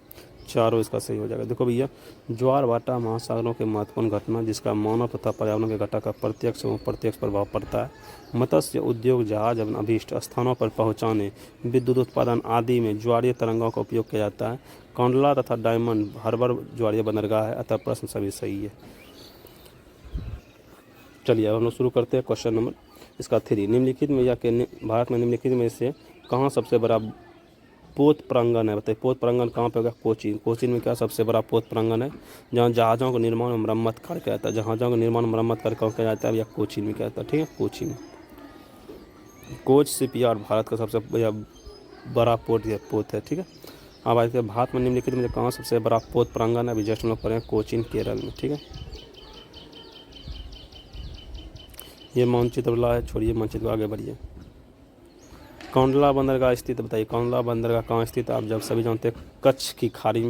चारों इसका सही हो जाएगा। देखो भैया, ज्वार भाटा महासागरों के महत्वपूर्ण घटना जिसका मानव तथा पर्यावरण के घटक का प्रत्यक्ष एवं अप्रत्यक्ष प्रभाव पड़ता है। मत्स्य उद्योग, जहाज एवं अभीष्ट स्थानों पर पहुंचाने, विद्युत उत्पादन आदि में ज्वारीय तरंगों का उपयोग किया जाता है। कौंडला तथा डायमंड हार्बर ज्वारीय बंदरगाह है, अतः प्रश्न सभी सही है। चलिए अब हम लोग शुरू करते हैं क्वेश्चन नंबर इसका 3। निम्नलिखित में या भारत में निम्नलिखित में से कहाँ सबसे बड़ा पोत प्रांगण है? बताइए, पोत प्रांगण कहाँ पे होगा? कोचीन में क्या सबसे बड़ा पोत प्रांगण है जहाँ जहाज़ों को निर्माण और मरम्मत कार्य किया जाता है? जहाज़ों को निर्माण मरम्मत कार्य किया जाता है या कोचीन में किया जाता है? ठीक है, कोचीन। कोच शिपयार्ड भारत का सबसे बड़ा पोत है। ठीक है, अब आते हैं भारत में निम्नलिखित में कहाँ सबसे बड़ा पोत प्रांगण है? अभी जस्ट हम लोग पढ़ें कोचीन, केरल में। ठीक है, ये मानचित्र वाला है, छोड़िए मानचित्र को, आगे बढ़िए। कौंडला बंदरगाह स्थित, बताइए कौंडला बंदरगाह कहाँ स्थित है? आप जब सभी जानते हैं कच्छ की खाड़ी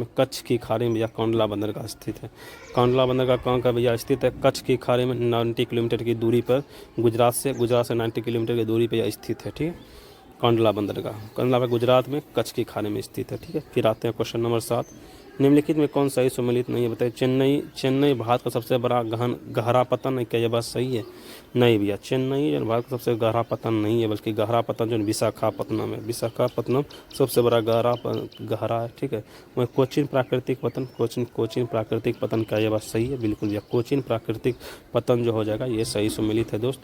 में भैया कौंडला बंदरगाह स्थित है। कौंडला बंदरगाह कहाँ का भैया स्थित है? कच्छ की खाड़ी में 90 किलोमीटर की दूरी पर गुजरात से 90 किलोमीटर की दूरी पर स्थित है। ठीक है, कौंडला बंदरगाह गुजरात में कच्छ की खाड़ी में स्थित है। ठीक है, फिर आते हैं क्वेश्चन नंबर 7। निम्नलिखित में कौन सही सम्मिलित नहीं है? बताइए, चेन्नई भारत का सबसे बड़ा गहरा पतन है। क्या ये बात सही है? नहीं भैया, चेन्नई भारत का सबसे गहरा पतन नहीं है, बल्कि गहरा पतन जो विशाखापत्तनम है। विशाखापत्तनम सबसे बड़ा गहरा है। ठीक है, वह कोचीन प्राकृतिक पतन। क्या ये बात सही है? बिल्कुल भैया, कोचीन प्राकृतिक पतन जो हो जाएगा ये सही सम्मिलित है दोस्त।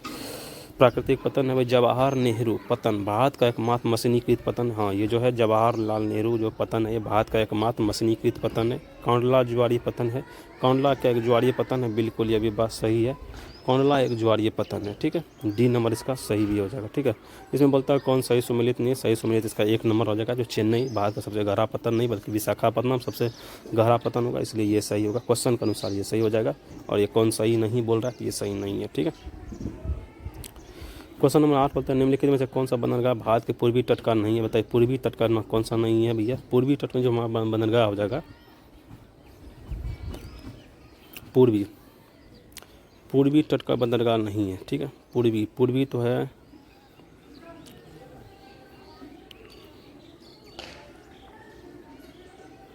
प्राकृतिक पतन है भाई जवाहर नेहरू पतन, भारत का एकमात्र मशीनीकृत पतन। हाँ, ये जो है जवाहरलाल नेहरू जो पतन है ये भारत का एकमात्र मशीनीकृत पतन है। कौंडला ज्वारीय पतन है। कौंडला क्या एक ज्वारीय पतन है? बिल्कुल, ये भी बात सही है। कौंडला एक ज्वारीय पतन है, ठीक है। डी नंबर इसका सही भी हो जाएगा, ठीक है। इसमें बोलता है कौन सही सुमेलित नहीं है, सही सुमेलित इसका 1 नंबर हो जाएगा। जो चेन्नई भारत का सबसे गहरा पतन नहीं बल्कि विशाखापट्टनम सबसे गहरा पतन होगा, इसलिए ये सही होगा। क्वेश्चन के अनुसार ये सही हो जाएगा। और ये कौन सही नहीं बोल रहा है, ये सही नहीं है, ठीक है। क्वेश्चन नंबर 8 बोलता है निम्नलिखित में से कौन सा बंदरगाह भारत के पूर्वी तट का नहीं है? बताइए पूर्वी तट का कौन सा नहीं है भैया? पूर्वी तट में जो हमारा बंदरगाह हो जाएगा पूर्वी तट का बंदरगाह नहीं है, ठीक है। पूर्वी तो है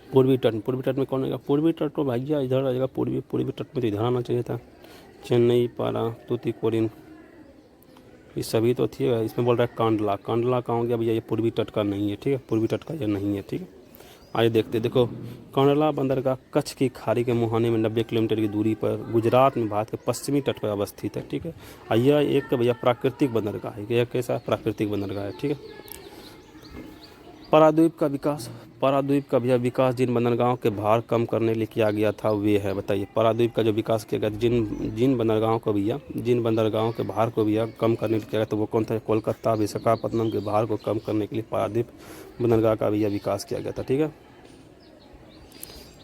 पूर्वी तट में कौन आएगा? पूर्वी तट तो भैया इधर आ जाएगा। पूर्वी तट में तो इधर आना चाहिए था। चेन्नई, पारा, तूतीकोरिन, ये सभी तो थी। इसमें बोल रहा है कांडला कहाँ हो गया भैया? ये पूर्वी तट का नहीं है, ठीक है। पूर्वी तट का ये नहीं है, ठीक है। आइए देखते, देखो कांडला बंदरगाह कच्छ की खाड़ी के मुहाने में 90 किलोमीटर की दूरी पर गुजरात में भारत के पश्चिमी तट पर अवस्थित है, ठीक है। यह एक भैया प्राकृतिक बंदरगाह है। यह कैसा प्राकृतिक बंदरगाह है, ठीक है। पारादीप का भैया विकास जिन बंदरगाहों के भार कम करने के लिए किया गया था वे है। बताइए पारादीप का जो विकास किया गया जिन बंदरगाहों के भार को भैया कम करने के लिए किया गया तो वो कौन था? कोलकाता विशाखापट्टनम के भार को कम करने के लिए पारादीप बंदरगाह का भैया विकास किया गया था, ठीक है।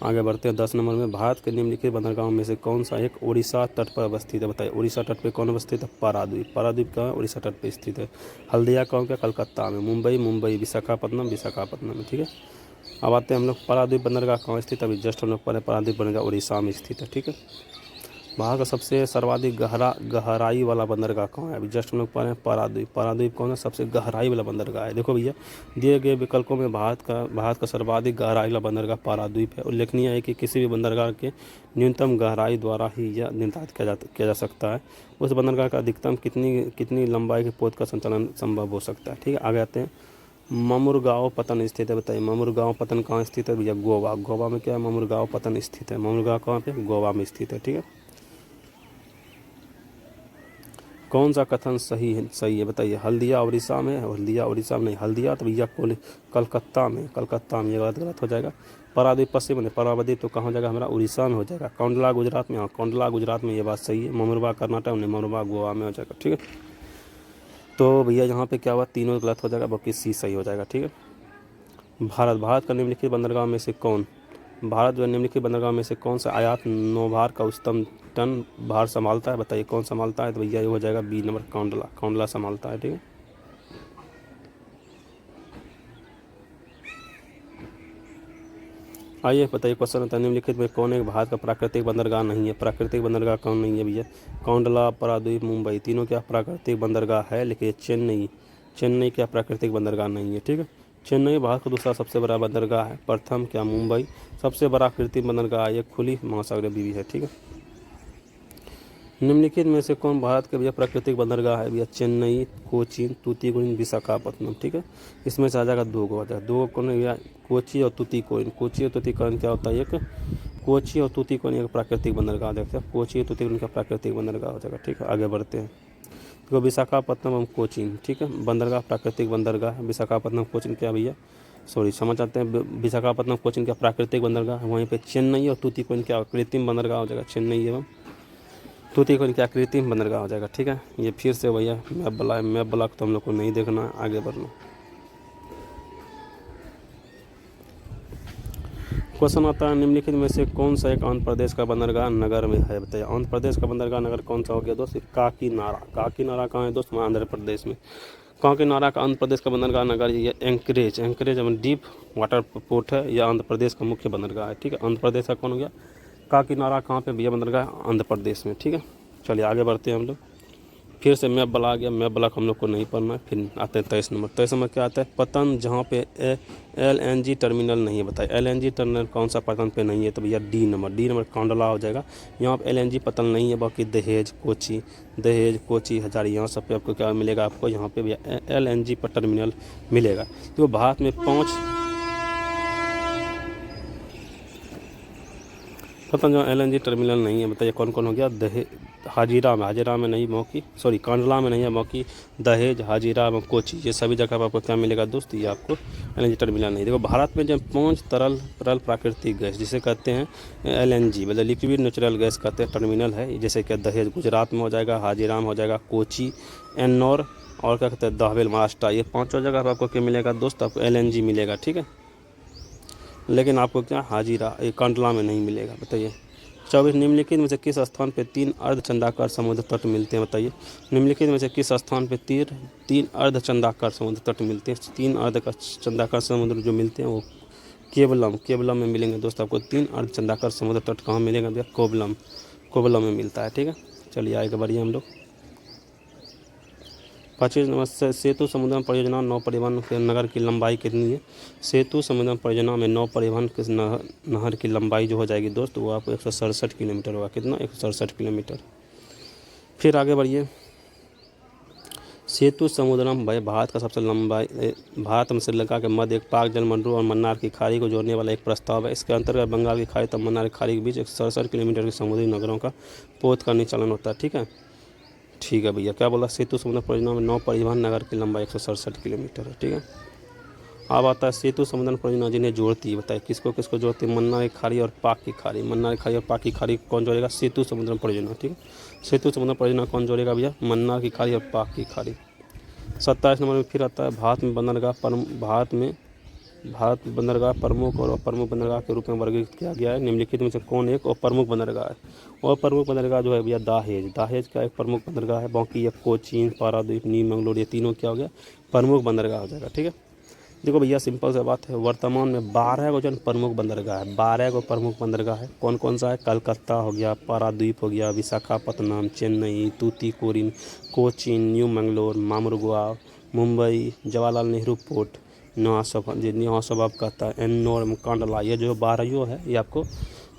आगे बढ़ते हैं 10 नंबर में। भारत के निम्नलिखित बंदरगाहों में से कौन सा एक उड़ीसा तट पर अवस्थित है? बताइए उड़ीसा तट पे कौन अवस्थित है? पारादीप कहाँ है? उड़ीसा तट पे स्थित है। हल्दिया कहाँ क्या? कलकत्ता में। मुंबई, विशाखापट्टनम में, ठीक है। अब आते हैं हम लोग पारादीप बंदरगाह कहाँ स्थित है? अभी जस्ट हम लोग पढ़े पारादीप बंदरगाह उड़ीसा में स्थित है, ठीक है। भारत का सबसे सर्वाधिक गहराई वाला बंदरगाह कहाँ है? अभी जस्ट हम लोग पढ़े पारादीप कौन है? सबसे गहराई वाला बंदरगाह है। देखो भैया दिए गए विकल्पों में भारत का सर्वाधिक गहराई वाला बंदरगाह पारादीप है। उल्लेखनीय है कि किसी भी बंदरगाह के न्यूनतम गहराई द्वारा ही यह निर्धारित किया जा सकता है उस बंदरगाह का अधिकतम कितनी लंबाई के पोत का संचालन संभव हो सकता है, ठीक है। आगे आते हैं ममुरगांव पतन स्थित है। बताइए ममुरगांव पतन कहाँ स्थित है भैया? गोवा में क्या है? ममुरगांव पतन स्थित है। ममुरगांव कहाँ पे? गोवा में स्थित है, ठीक है। कौन सा कथन सही है बताइए? हल्दिया उड़ीसा में नहीं, हल्दिया तो भैया कलकत्ता में ये गलत हो जाएगा। पारादीप पश्चिम में, पारादीप तो कहाँ हो जाएगा हमारा? उड़ीसा में हो जाएगा। कौंडला गुजरात में, हाँ कौंडला गुजरात में, ये बात सही है। ममुरबा कर्नाटक में, ममुरबा गोवा में हो जाएगा, ठीक है। तो भैया यहाँ पे क्या हुआ? तीनों गलत हो जाएगा, बाकी सी सही हो जाएगा, ठीक है। भारत का निम्नलिखित बंदरगाह में से कौन सा आयात नौभार का उच्चतम टन भार संभालता है? बताइए कौन संभालता है? तो भैया ये हो जाएगा बी नंबर कौंडला संभालता है, ठीक है। आइए बताइए क्वेश्चन होता है निम्नलिखित में कौन एक भारत का प्राकृतिक बंदरगाह नहीं है? प्राकृतिक बंदरगाह कौन नहीं है भैया? कौंडला, पारादीप, मुंबई तीनों क्या प्राकृतिक बंदरगाह है, लेकिन चेन्नई क्या प्राकृतिक बंदरगाह नहीं है, ठीक है। चेन्नई भारत का दूसरा सबसे बड़ा बंदरगाह है। प्रथम क्या? मुंबई सबसे बड़ा कृत्रिम बंदरगाह है, खुली महासागरीय बीवी है, ठीक है। निम्नलिखित में से कौन भारत के भैया प्राकृतिक बंदरगाह है भैया? चेन्नई, कोचीन, तूतीकोरिन, विशाखापट्टनम, ठीक है। इसमें से आ जाएगा दो को, दो कौन भैया? कोची और तूतीकोरिन क्या होता है? एक कोची और तूतीकोरिन एक प्राकृतिक बंदरगाह देखते हैं। कोची और तूतीकोरिन का प्राकृतिक बंदरगाह हो जाएगा, ठीक है। आगे बढ़ते हैं। तो विशाखापट्टनम और कोचीन, ठीक है। बंदरगाह प्राकृतिक बंदरगाह है। विशाखापट्टनम कोचीन क्या भैया? समझ आते हैं। विशाखापट्टनम कोचीन क्या प्राकृतिक बंदरगाह है। वहीं पे चेन्नई और तूतीकोरिन क्या कृत्रिम बंदरगाह हो जाएगा। चेन्नई एवं तूतीकोरिन क्या कृत्रिम बंदरगाह हो जाएगा, ठीक है। ये फिर से भैया मैप ब्लॉक तो हम लोग को नहीं देखना, आगे बढ़ना। क्वेश्चन आता है निम्नलिखित में से कौन सा एक आंध्र प्रदेश का बंदरगाह नगर में है? बताइए आंध्र प्रदेश का बंदरगाह नगर कौन सा हो गया दोस्त? काकीनाडा कहाँ है दोस्त? आंध्र प्रदेश में। काकीनाडा का आंध्र प्रदेश का बंदरगाह नगर ये एंकरेज डीप वाटर पोर्ट है। यह आंध्र प्रदेश का मुख्य बंदरगाह है, ठीक है। आंध्र प्रदेश का कौन हो गया? काकीनाडा कहाँ पे भैया बंदरगाह? आंध्र प्रदेश में, ठीक है। चलिए आगे बढ़ते हैं हम लोग। फिर से मैप ब्लॉक आ गया, मैप ब्लॉक हम लोग को नहीं पढ़ना है। फिर आते हैं 23 नंबर क्या आता है? पतन जहाँ पे LNG टर्मिनल नहीं है। बताइए LNG टर्मिनल कौन सा पतन पे नहीं है? तो भैया डी नंबर कौंडला हो जाएगा। यहाँ पे LNG पतन नहीं है, बाकी दहेज, कोची, हजारी यहाँ सब पे आपको क्या मिलेगा? आपको यहाँ पे भैया LNG पर टर्मिनल मिलेगा। तो भारत में पता जो LNG टर्मिनल नहीं है, बताइए कौन कौन हो गया। दहेज, हाजीरा में नहीं, मौकी सॉरी कांडला में नहीं है, मौकी, दहेज, हाजीरा में कोची, ये सभी जगह पर आपको क्या मिलेगा दोस्त, ये आपको LNG टर्मिनल नहीं। देखो भारत में जब 5 तरल प्राकृतिक गैस जिसे कहते हैं LNG मतलब लिक्विड नेचुरल गैस कहते हैं टर्मिनल है, जैसे कि दहेज गुजरात में हो जाएगा, हाजीरा में हो जाएगा, कोची, एन्नौर और क्या कहते हैं दहबेल महाराष्ट्र, ये 5 जगह पर आपको क्या मिलेगा दोस्त, आपको LNG मिलेगा, ठीक है। लेकिन आपको क्या हाजीरा ये कांडला में नहीं मिलेगा। बताइए 24 निम्नलिखित में से किस स्थान पे 3 अर्धचंदाकार समुद्र तट मिलते हैं। बताइए निम्नलिखित में से किस स्थान पे 3 अर्धचंदाकार समुद्र तट मिलते हैं। 3 अर्धचंदाकार समुद्र जो मिलते हैं वो केवलम में मिलेंगे दोस्त। आपको 3 अर्धचंदाकार समुद्र तट कहाँ मिलेगा भैया, कोवलम में मिलता है, ठीक है। चलिए आगे बढ़िए हम लोग। 25 नंबर सेतु समुद्रम परियोजना नौ परिवहन के नगर की लंबाई कितनी है। सेतु समुद्रम परियोजना में नौ परिवहन के नहर की लंबाई जो हो जाएगी दोस्त वो आपको 167 किलोमीटर होगा। कितना, 167 किलोमीटर। फिर आगे बढ़िए। सेतु समुद्रम भाई भारत का सबसे लंबाई, भारत में श्रीलंका के मध्य एक पाक जलमंडल और मन्नार की खाड़ी को जोड़ने वाला एक प्रस्ताव है। इसके अंतर्गत बंगाल की खाड़ी तथा मन्नार की खाड़ी के बीच 167 किलोमीटर के समुद्री नगरों का पोत का निचालन होता है, ठीक है। ठीक है भैया, क्या बोला, सेतु समुद्र परियोजना में 9 परिवहन नगर की लंबाई 167 किलोमीटर है, ठीक है। अब आता है सेतु समुद्र परियोजना जिन्हें जोड़ती है। बताइए किसको किसको जोड़ती है, मन्नार की खाड़ी और पाक की खाड़ी। मन्नार की खाड़ी और पाक की खाड़ी कौन जोड़ेगा, सेतु समुद्र परियोजना, ठीक है। सेतु समुद्र परियोजना कौन जोड़ेगा भैया, मन्नार की खाड़ी और पाक की खाड़ी। 27 नंबर में फिर आता है भारत में बंदरगाह प्रमुख और अप्रमुख बंदरगाह के रूप में वर्गीकृत किया गया है। निम्नलिखित में से कौन एक अप्रमुख बंदरगाह है। और प्रमुख बंदरगाह जो है भैया दाहेज का एक प्रमुख बंदरगाह है। बाकी ये कोचीन, पारादीप, नीम मंगलोर, ये तीनों क्या हो गया, प्रमुख बंदरगाह हो जाएगा, ठीक है। देखो भैया सिंपल सा बात है, वर्तमान में 12 गो जन प्रमुख बंदरगाह है, 12 गो प्रमुख बंदरगाह है। कौन कौन सा है, कलकत्ता हो गया, पारादीप हो गया, विशाखापत्तनम, चेन्नई, तूतीकोरिन, कोचीन, न्यू मंगलोर, मामुरगुआ, मुंबई, जवाहरलाल नेहरू पोर्ट, नवा सब कहता है, एन्नौर, कांडला। ये जो 12 है ये आपको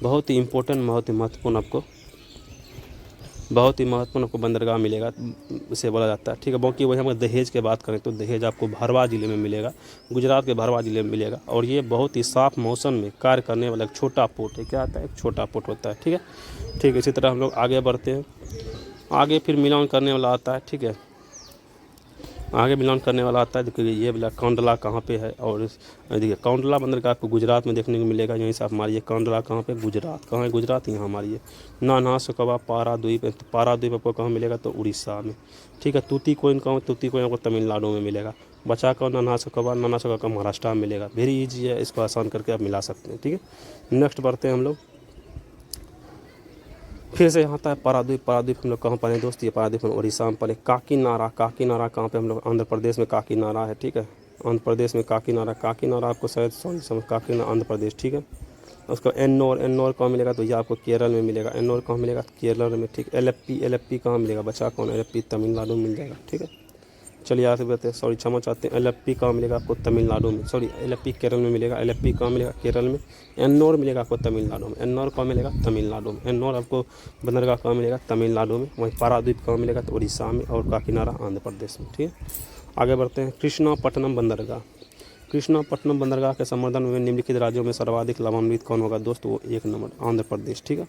बहुत ही इंपॉर्टेंट, बहुत ही महत्वपूर्ण आपको बंदरगाह मिलेगा, इसे बोला जाता है, ठीक है। बाकी वही हम दहेज की बात करें तो दहेज आपको भरवा ज़िले में मिलेगा, गुजरात के भरवा ज़िले में मिलेगा। और ये बहुत ही साफ मौसम में कार्य करने वाला एक छोटा पोर्ट है। क्या आता है, एक छोटा पोर्ट होता है, ठीक है। ठीक है, इसी तरह हम लोग आगे बढ़ते हैं। आगे फिर मिलान करने वाला आता है, ठीक है। आगे मिलान करने वाला आता है। देखिए ये वाला कांडला कहाँ पे है, और देखिए कांडला बंदरगाह आपको गुजरात में देखने को मिलेगा। यहीं से आप मारिए कांडला कहाँ पे, गुजरात। कहाँ है गुजरात, यहाँ मारिए। नाना सकवा पाराद्वीप आपको कहाँ मिलेगा, तो उड़ीसा में, ठीक है। तूतीकोरिन कहाँ, तूतीकोरिन आपको तमिलनाडु में मिलेगा। बचा कर नाना सकवा का महाराष्ट्र में मिलेगा। वेरी ईजी है, इसको आसान करके आप मिला सकते हैं, ठीक है। नेक्स्ट बढ़ते हैं हम लोग। फिर से यहाँ आता है पारादीप हम लोग कहाँ पढ़े दोस्त, ये पारादीप उड़ीसा में पढ़े। काकीनाडा कहाँ पे हम लोग, आंध्र प्रदेश में काकीनाडा है, ठीक है। आंध्र प्रदेश में काकीनाडा आपको शायद समझ काकीनाडा आंध्र प्रदेश, ठीक है। उसको एन्नौर कहाँ मिलेगा, तो ये आपको केरल में मिलेगा। एन्नौर कहाँ मिलेगा, केरल में, ठीक। एलेप्पी कहाँ मिलेगा, बचा कौन, एलेप्पी तमिलनाडु में मिल जाएगा, ठीक है। चलिए आगे बढ़ते हैं। सॉरी क्षमा चाहते हैं, एलेप्पी कहाँ मिलेगा आपको, तमिलनाडु में। सॉरी एलेप्पी केरल में मिलेगा, एलेप्पी कहाँ मिलेगा, केरल में। एन्नौर मिलेगा आपको तमिलनाडु में। एन्नौर कहाँ मिलेगा, तमिलनाडु में। एन्नौर आपको बंदरगाह कहाँ मिलेगा, तमिलनाडु में। वहीं पारादीप कहाँ मिलेगा, तो उड़ीसा में। और काकीनाडा आंध्र प्रदेश में, ठीक है। आगे बढ़ते हैं। कृष्णापट्टनम बंदरगाह के संवर्धन में निम्नलिखित राज्यों में सर्वाधिक लाभान्वित कौन होगा दोस्त, वो 1 नंबर आंध्र प्रदेश, ठीक है।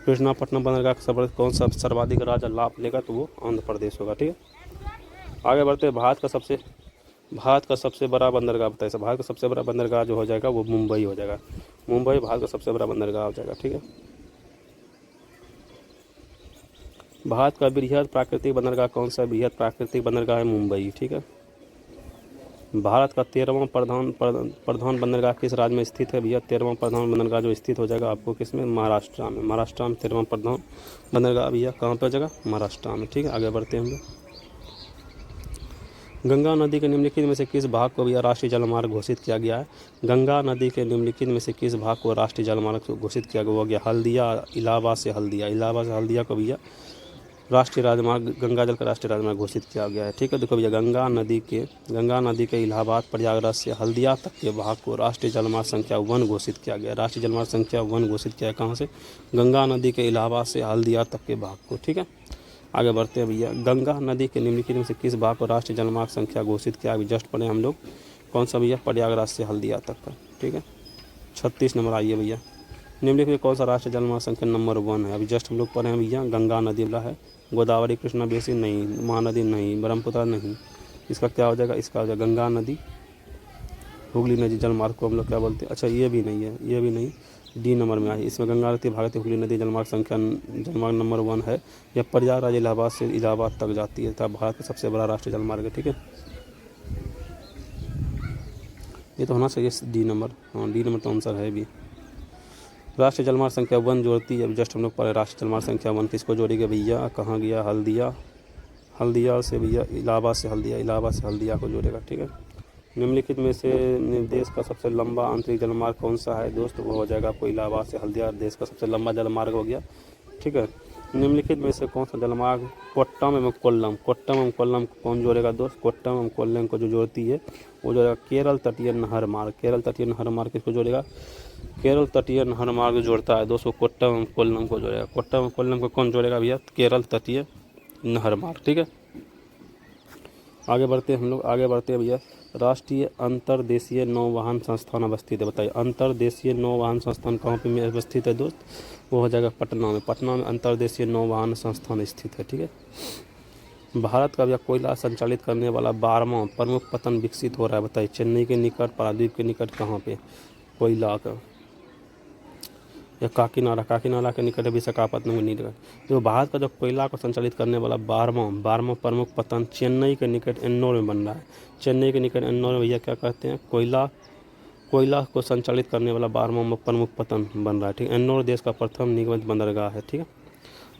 कृष्णापट्टनम बंदरगाह के कौन सा सर्वाधिक राज्य लाभ लेगा, तो वो आंध्र प्रदेश होगा, ठीक है। आगे बढ़ते हैं। भारत का सबसे बड़ा बंदरगाह बताइए। भारत का सबसे बड़ा बंदरगाह जो हो जाएगा वो मुंबई हो जाएगा। मुंबई भारत का सबसे बड़ा बंदरगाह हो जाएगा, ठीक है। भारत का बृहद प्राकृतिक बंदरगाह कौन सा, बृहद प्राकृतिक बंदरगाह है मुंबई, ठीक है। भारत का 13वां प्रधान बंदरगाह किस राज्य में स्थित है भैया, 13वां प्रधान बंदरगाह जो स्थित हो जाएगा आपको किसमें, महाराष्ट्र में। 13वां प्रधान बंदरगाह भैया कहाँ पे हो जाएगा, महाराष्ट्र में, ठीक है। आगे बढ़ते हैं हम लोग। गंगा नदी के निम्नलिखित में से किस भाग को भैया राष्ट्रीय जलमार्ग घोषित किया गया है। गंगा नदी के निम्नलिखित में से किस भाग को राष्ट्रीय जलमार्ग घोषित किया गया, वो गया हल्दिया, इलाहाबाद से हल्दिया को भैया राष्ट्रीय राजमार्ग, गंगा जल का राष्ट्रीय राजमार्ग घोषित किया गया है, ठीक है। देखो भैया गंगा नदी के इलाहाबाद प्रयागराज से हल्दिया तक के भाग को राष्ट्रीय जलमार्ग संख्या 1 घोषित किया गया। राष्ट्रीय जलमार्ग संख्या 1 घोषित किया है कहाँ से, गंगा नदी के इलाहाबाद से हल्दिया तक के भाग को, ठीक है। आगे बढ़ते हैं भैया। गंगा नदी के निम्नलिखित में से किस भाग को राष्ट्रीय जलमार्ग संख्या घोषित किया, अभी जस्ट पढ़े हम लोग। कौन सा भैया, प्रयागराज से हल्दिया तक का, ठीक है। 36 नंबर आइए भैया। निम्नलिखित में कौन सा राष्ट्रीय जलमार्ग संख्या नंबर 1 है? अभी जस्ट हम लोग पढ़े हैं भैया, गंगा नदी वाला है, गोदावरी कृष्णा बेसिन नहीं, महानदी नहीं, ब्रह्मपुत्र नहीं, इसका क्या हो जाएगा? इसका हो जाएगा गंगा नदी, हुगली नदी जलमार्ग को हम लोग क्या बोलते हैं? अच्छा ये भी नहीं है, ये भी नहीं, डी नंबर में आई। इसमें गंगा नदी भागीरथी हुगली नदी जलमार्ग नंबर 1 है। यह प्रयागराज इलाहाबाद से इलाहाबाद तक जाती है, तथा भारत का सबसे बड़ा राष्ट्रीय जलमार्ग है। ठीक है, ये तो होना चाहिए डी नंबर। हाँ डी नंबर तो आंसर है भी। राष्ट्रीय जलमार्ग संख्या 1 जोड़ती है, जस्ट हम लोग पढ़े राष्ट्रीय जलमार्ग संख्या 1 किसको जोड़ेगी भैया? कहाँ गया? हल्दिया, हल्दिया से भैया, इलाहाबाद से हल्दिया, इलाहाबाद से हल्दिया को जोड़ेगा। ठीक है, निम्नलिखित में से देश का सबसे लंबा आंतरिक जलमार्ग कौन सा है दोस्त? वो हो जाएगा आपको इलाहाबाद से हल्दिया, देश का सबसे लंबा जलमार्ग हो गया। ठीक है, निम्नलिखित में से कौन सा जलमार्ग कोट्टम एवं कोल्लम, कोट्टम एवं कोल्लम को कौन जोड़ेगा दोस्त? कोट्टम एवं कोल्लम को जो जोड़ती है वो जोड़ेगा केरल तटीय नहर मार्ग। केरल तटीय नहर मार्ग किसको जोड़ेगा? केरल तटीय नहर मार्ग जोड़ता है दोस्तों, कोट्टम एवं कोल्लम को जोड़ेगा। कोट्टम एवं कोल्लम को कौन जोड़ेगा भैया? केरल तटीय नहर मार्ग। ठीक है, आगे बढ़ते हैं हम लोग, आगे बढ़ते हैं भैया। राष्ट्रीय अंतर्देशीय नौवहन संस्थान अवस्थित है, बताइए अंतर्देशीय नौवहन संस्थान कहाँ पे में अवस्थित है दोस्त? वो हो जाएगा पटना में। पटना में अंतर्देशीय नौवहन संस्थान स्थित है। ठीक है, भारत का भैया कोयला संचालित करने वाला 12वां प्रमुख पतन विकसित हो रहा है, बताइए चेन्नई के निकट, पारादीप के निकट, कहाँ पे कोयला का? या काकीनाडा, काकीनाडा के निकट है विशाखापत्तनम के निकट। तो भारत का जो कोयला को संचालित करने वाला 12वां प्रमुख पतन चेन्नई के निकट एन्नौर में बन रहा है। चेन्नई के निकट एन्नौर में भैया क्या कहते हैं? कोयला को संचालित करने वाला 12वां प्रमुख पतन बन रहा है। ठीक है, एन्नौर देश का प्रथम निगमित बंदरगाह है। ठीक है,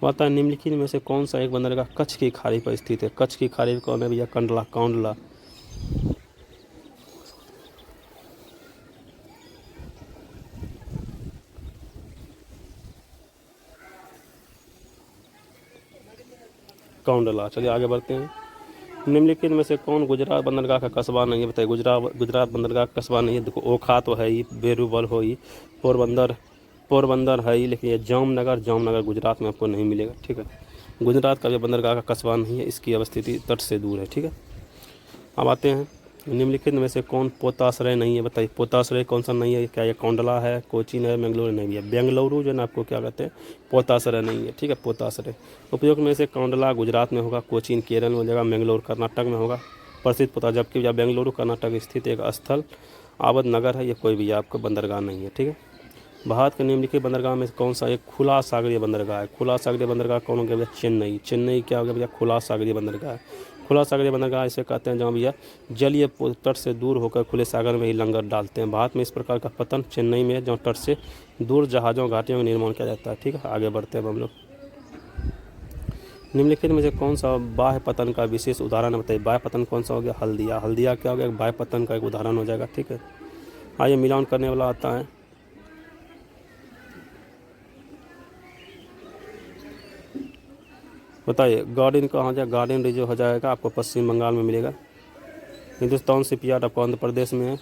बताए निम्नलिखित में से कौन सा एक बंदरगाह कच्छ की खाड़ी पर स्थित है? कच्छ की खाड़ी कौन है भैया? कंडला, कांडला। कांडला। चलिए आगे बढ़ते हैं। निम्नलिखित में से कौन गुजरात बंदरगाह का कस्बा नहीं है? बताइए गुजरात बंदरगाह का कस्बा नहीं है। देखो ओखा तो है ही, बेरूबल हो ही, पोरबंदर है ही, लेकिन ये जामनगर गुजरात में आपको नहीं मिलेगा। ठीक है, गुजरात का भी बंदरगाह का कस्बा नहीं है, इसकी अवस्थिति तट से दूर है। ठीक है, अब आते हैं निम्नलिखित में से कौन पोताश्रय नहीं है? बताइए पोताश्रय कौन सा नहीं है? क्या ये कौंडला है, कोचीन है, बेंगलुरु नहीं है? बेंगलुरु जो है ना आपको क्या कहते हैं? पोताश्रय नहीं है। ठीक है, पोताश्रय। उपयोग में से कौंडला गुजरात में होगा, कोचीन केरल में हो जाएगा, बेंगलुरु कर्नाटक में होगा प्रसिद्ध पोता, जबकि या बेंगलुरु कर्नाटक स्थित एक स्थल आबद नगर है, ये कोई भी आपका बंदरगाह नहीं है। ठीक है, भारत के निम्नलिखित बंदरगाह में कौन सा एक खुला सागरीय बंदरगाह है? खुला सागरीय बंदरगाह कौन हो गया भैया? चेन्नई। चेन्नई क्या हो गया भैया? खुला सागरीय बंदरगाह। खुला सागरीय बंदरगाह इसे कहते हैं जहाँ भैया जलीय तट से दूर होकर खुले सागर में ही लंगर डालते हैं। भारत में इस प्रकार का पतन चेन्नई में है, जहाँ तट से दूर जहाज़ों घाटियों का निर्माण किया जाता है। ठीक है, आगे बढ़ते हैं हम लोग। निम्नलिखित में से कौन सा बाह्य पतन का विशेष उदाहरण है? बताइए बाह्य पतन कौन सा हो गया? हल्दिया। हल्दिया क्या हो गया? बाह्य पतन का एक उदाहरण हो जाएगा। ठीक है, आइए मिलान करने वाला आता है। बताइए गार्डन कहाँ जाए? गार्डन रिजर्व हो जाएगा आपको पश्चिम बंगाल में मिलेगा। हिंदुस्तान शिपयार्ड आपको आंध्र प्रदेश में है।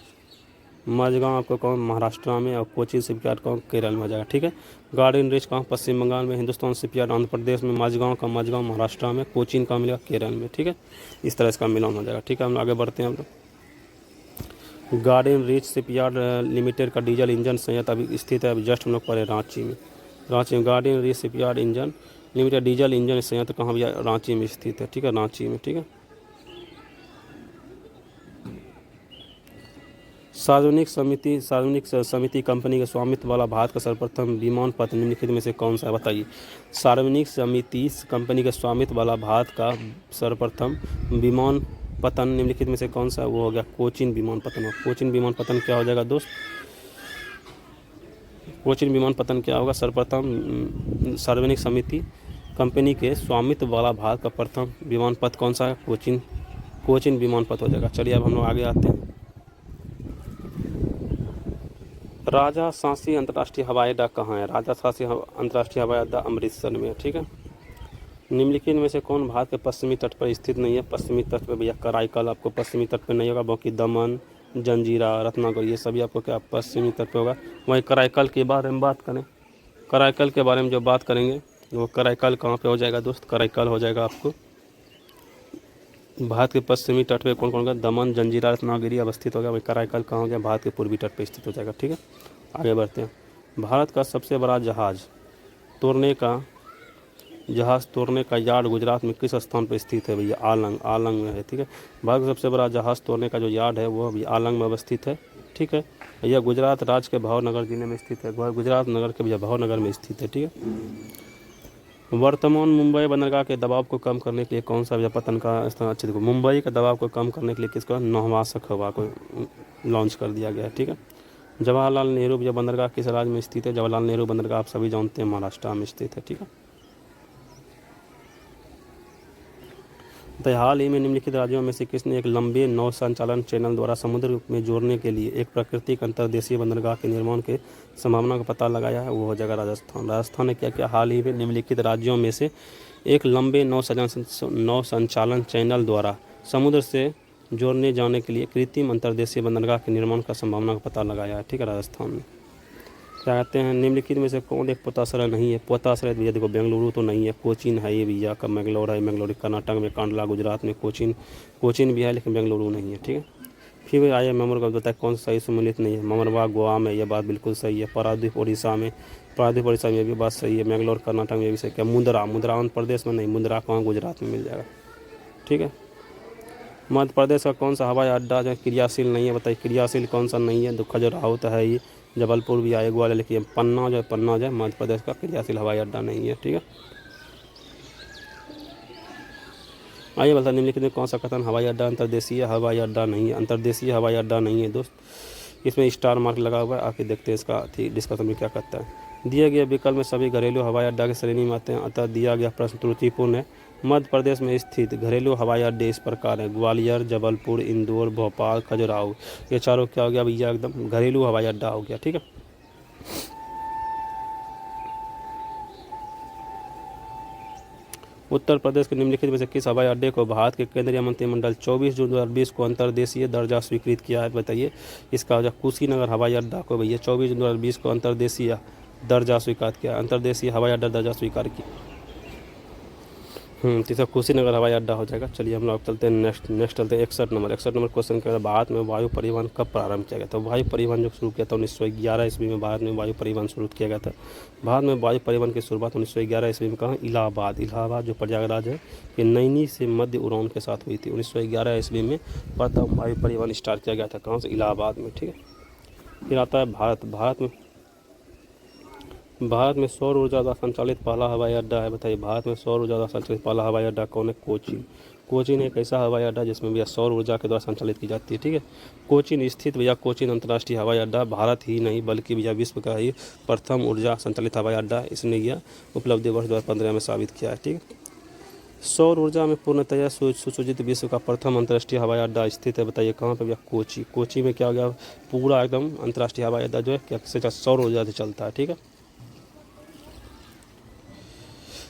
माझगांव आपको कौन? महाराष्ट्र में। और कोचीन शिपयार्ड कौन? केरल में हो जाएगा। ठीक है, गार्डन रिज कहाँ? पश्चिम बंगाल में। हिंदुस्तान शिपयार्ड आंध्र प्रदेश में। माझगांव महाराष्ट्र में। कोचीन कहाँ मिलेगा? केरल में। ठीक है, इस तरह इसका मिलान हो जाएगा। ठीक है, हम आगे बढ़ते हैं हम लोग। गार्डन रिच शिपयार्ड लिमिटेड का डीजल इंजन संयंत्र अभी स्थित है, अभी जस्ट हम लोग पढ़े रांची में। रांची में garden rich shipyard engine limited diesel engine संयंत्र कहाँ भैया? रांची में स्थित है। ठीक है, रांची में। ठीक है, सार्वजनिक समिति कंपनी के स्वामित्व वाला भारत का सर्वप्रथम विमान पथ निम्नलिखित में से कौन सा है? बताइए सार्वजनिक समिति कंपनी के स्वामित्व वाला भारत का सर्वप्रथम विमान पतन निम्नलिखित में से कौन सा है? वो हो गया कोचीन विमान पतन। कोचीन विमान पतन क्या हो जाएगा दोस्त? कोचीन विमान पतन क्या होगा? सर्वप्रथम सार्वजनिक समिति कंपनी के स्वामित्व वाला भारत का प्रथम विमान पथ कौन सा है? कोचीन विमान पथ हो जाएगा। चलिए अब हम लोग आगे आते हैं। राजा सांसी अंतर्राष्ट्रीय हवाई अड्डा कहाँ है? राजा सांसी अंतर्राष्ट्रीय हवाई अड्डा अमृतसर में है। ठीक है, निम्नलिखित में से कौन भारत के पश्चिमी तट पर स्थित नहीं है? पश्चिमी तट पर भैया कराईकल आपको पश्चिमी तट पर नहीं होगा, बाकी दमन, जंजीरा, रत्नागिरी ये सभी आपको क्या पश्चिमी तट पर होगा। वहीं कराईकल के बारे में बात करें, कराईकल के बारे में जो बात करेंगे वो कराईकल कहाँ पे हो जाएगा दोस्त? कराईकल हो जाएगा आपको भारत के पश्चिमी तट पे कौन कौन का? दमन, जंजीरा, रत्नागिरी अवस्थित हो गया। वही कराईकल कहाँ हो गया? भारत के पूर्वी तट पे स्थित हो जाएगा। ठीक है, आगे बढ़ते हैं। भारत का सबसे बड़ा जहाज़ तोड़ने का यार्ड गुजरात में किस स्थान पर स्थित है भैया? आलंग में है, ठीक है। भारत का सबसे बड़ा जहाज़ तोड़ने का जो यार्ड है वो अभी आलंग में अवस्थित है, ठीक है। यह गुजरात राज्य के भावनगर जिले में स्थित है, गुजरात नगर के भैया भावनगर में स्थित है, ठीक है। वर्तमान मुंबई बंदरगाह के दबाव को कम करने के लिए कौन सा पतन का स्थान अच्छे देखो, मुंबई के दबाव को कम करने के लिए किसका नौवासक हवा को लॉन्च कर दिया गया है, ठीक है। जवाहरलाल नेहरू बंदरगाह किस राज्य में स्थित है? जवाहरलाल नेहरू बंदरगाह आप सभी जानते हैं महाराष्ट्र में स्थित है, ठीक है। तो हाल ही में निम्नलिखित राज्यों में से किसने एक लंबे नौ संचालन चैनल द्वारा समुद्र में जोड़ने के लिए एक प्राकृतिक अंतर्देशीय बंदरगाह के निर्माण के संभावना का पता लगाया है? वो हो जाएगा राजस्थान। राजस्थान ने क्या किया? हाल ही में निम्नलिखित राज्यों में से एक लंबे नौ संचालन चैनल द्वारा समुद्र से जोड़ने जाने के लिए कृत्रिम अंतर्देशीय बंदरगाह के निर्माण का संभावना का पता लगाया है, ठीक है, राजस्थान में। क्या कहते हैं निम्नलिखित में से कौन एक पोताश्रय नहीं है? पोताश्रय भैया देखो बेंगलुरु तो नहीं है, कोचीन है ये भैया, का मैंगलोर है, मैंगलोर कर्नाटक में, कांडला गुजरात में, कोचीन भी है लेकिन बेंगलुरु नहीं है, ठीक है। फिर आइए मेमोर का बताया कौन सा सही सम्मिलित नहीं है? ममरवा गोवा में, यह बात बिल्कुल सही है। पारादीप उड़ीसा में ये भी बात सही है। मैंगलोर कर्नाटक में ये भी सही। क्या मुंद्रा आंध्र प्रदेश में नहीं, मुंद्रा कहाँ गुजरात में मिल जाएगा, ठीक है। मध्य प्रदेश का कौन सा हवाई अड्डा जो क्रियाशील नहीं है? बताइए खजुराहो कौन सा नहीं है? खजुराहो तो है ही, जबलपुर भी आएगा वाला, लेकिन पन्ना जो है मध्य प्रदेश का क्रियाशील हवाई अड्डा नहीं है, ठीक है। आइए बता निम्नलिखित में कौन सा कथन हवाई अड्डा अंतर्देशीय हवाई अड्डा नहीं है? अंतर्देशीय हवाई अड्डा नहीं है दोस्त, इसमें स्टार मार्क लगा हुआ है, आके देखते हैं इसका डिस्कशन में क्या करता है। दिए गए विकल्प में सभी घरेलू हवाई अड्डा की श्रेणी में आते हैं, अतः दिया गया प्रश्न त्रुटिपूर्ण है। मध्य प्रदेश में स्थित घरेलू हवाई अड्डे इस प्रकार हैं: ग्वालियर, जबलपुर, इंदौर, भोपाल, खजुराहो। ये चारों क्या हो गया भैया? एकदम घरेलू हवाई अड्डा हो गया, ठीक है। उत्तर प्रदेश के निम्नलिखित में से किस हवाई अड्डे को भारत के केंद्रीय मंत्रिमंडल 24 जून 2020 को अंतर्देशीय दर्जा स्वीकृत किया है? बताइए इसका वजह। कुशीनगर हवाई अड्डा को भैया 24 जून 2020 को अंतर्देशीय दर्जा स्वीकार किया, अंतर्देशीय हवाई अड्डा दर्जा स्वीकार किया। तीसरा कुशीनगर हवाई अड्डा हो जाएगा। चलिए हम लोग चलते हैं नेक्स्ट चलते हैं 61 नंबर क्वेश्चन के। भारत में वायु परिवहन कब प्रारंभ किया गया था? वायु परिवहन जो शुरू किया था 1911 ईस्वी में भारत में वायु परिवहन शुरू किया गया था। भारत में वायु परिवहन की शुरुआत 1911 ईस्वी में कहाँ? इलाहाबाद जो प्रयागराज है, कि नैनी से मध्य उड़ान के साथ हुई थी। 1911 ईस्वी में प्रथम वायु परिवहन स्टार्ट किया गया था, कहाँ से? इलाहाबाद में, ठीक है। फिर आता है भारत में सौर ऊर्जा द्वारा संचालित पहला हवाई अड्डा है। बताइए भारत में सौर ऊर्जा द्वारा संचालित पहला हवाई अड्डा कौन है? कोचीन एक ऐसा हवाई अड्डा जिसमें भैया सौर ऊर्जा के द्वारा संचालित की जाती है, ठीक है। कोचीन स्थित भैया कोचीन अंतर्राष्ट्रीय हवाई अड्डा भारत ही नहीं बल्कि भैया विश्व का ही प्रथम ऊर्जा संचालित हवाई अड्डा इसने यह उपलब्धि वर्ष 2015 में साबित किया है, ठीक है। सौर ऊर्जा में पूर्णतया सुसज्जित विश्व का प्रथम अंतर्राष्ट्रीय हवाई अड्डा स्थित है। बताइए कहाँ पे भैया? कोची में क्या हो गया? पूरा एकदम अंतर्राष्ट्रीय हवाई अड्डा जो है क्या सौर ऊर्जा से चलता है, ठीक है।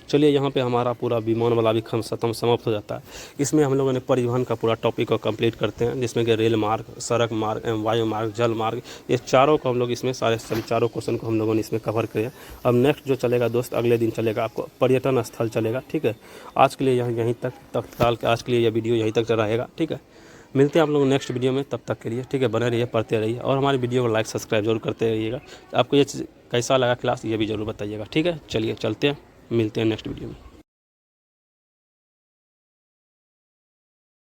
चलिए यहाँ पे हमारा पूरा विमान वाला भी समाप्त हो जाता है। इसमें हम लोगों ने परिवहन का पूरा टॉपिक को कंप्लीट करते हैं, जिसमें कि रेल मार्ग, सड़क मार्ग एवं वायु मार्ग, जल मार्ग, ये चारों को हम लोग इसमें सभी चारों क्वेश्चन को हम लोगों ने इसमें कवर किया। अब नेक्स्ट जो चलेगा दोस्त, अगले दिन चलेगा आपको पर्यटन स्थल चलेगा, ठीक है। आज के लिए यहीं तक तत्काल के आज के लिए यह वीडियो यहीं तक रहेगा, ठीक है। मिलते हैं आप लोग नेक्स्ट वीडियो में, तब तक के लिए ठीक है बने रहिए, पढ़ते रहिए और हमारी वीडियो को लाइक सब्सक्राइब जरूर करते रहिएगा। आपको ये कैसा लगा क्लास ये भी जरूर बताइएगा, ठीक है। चलिए चलते हैं, मिलते हैं नेक्स्ट वीडियो में।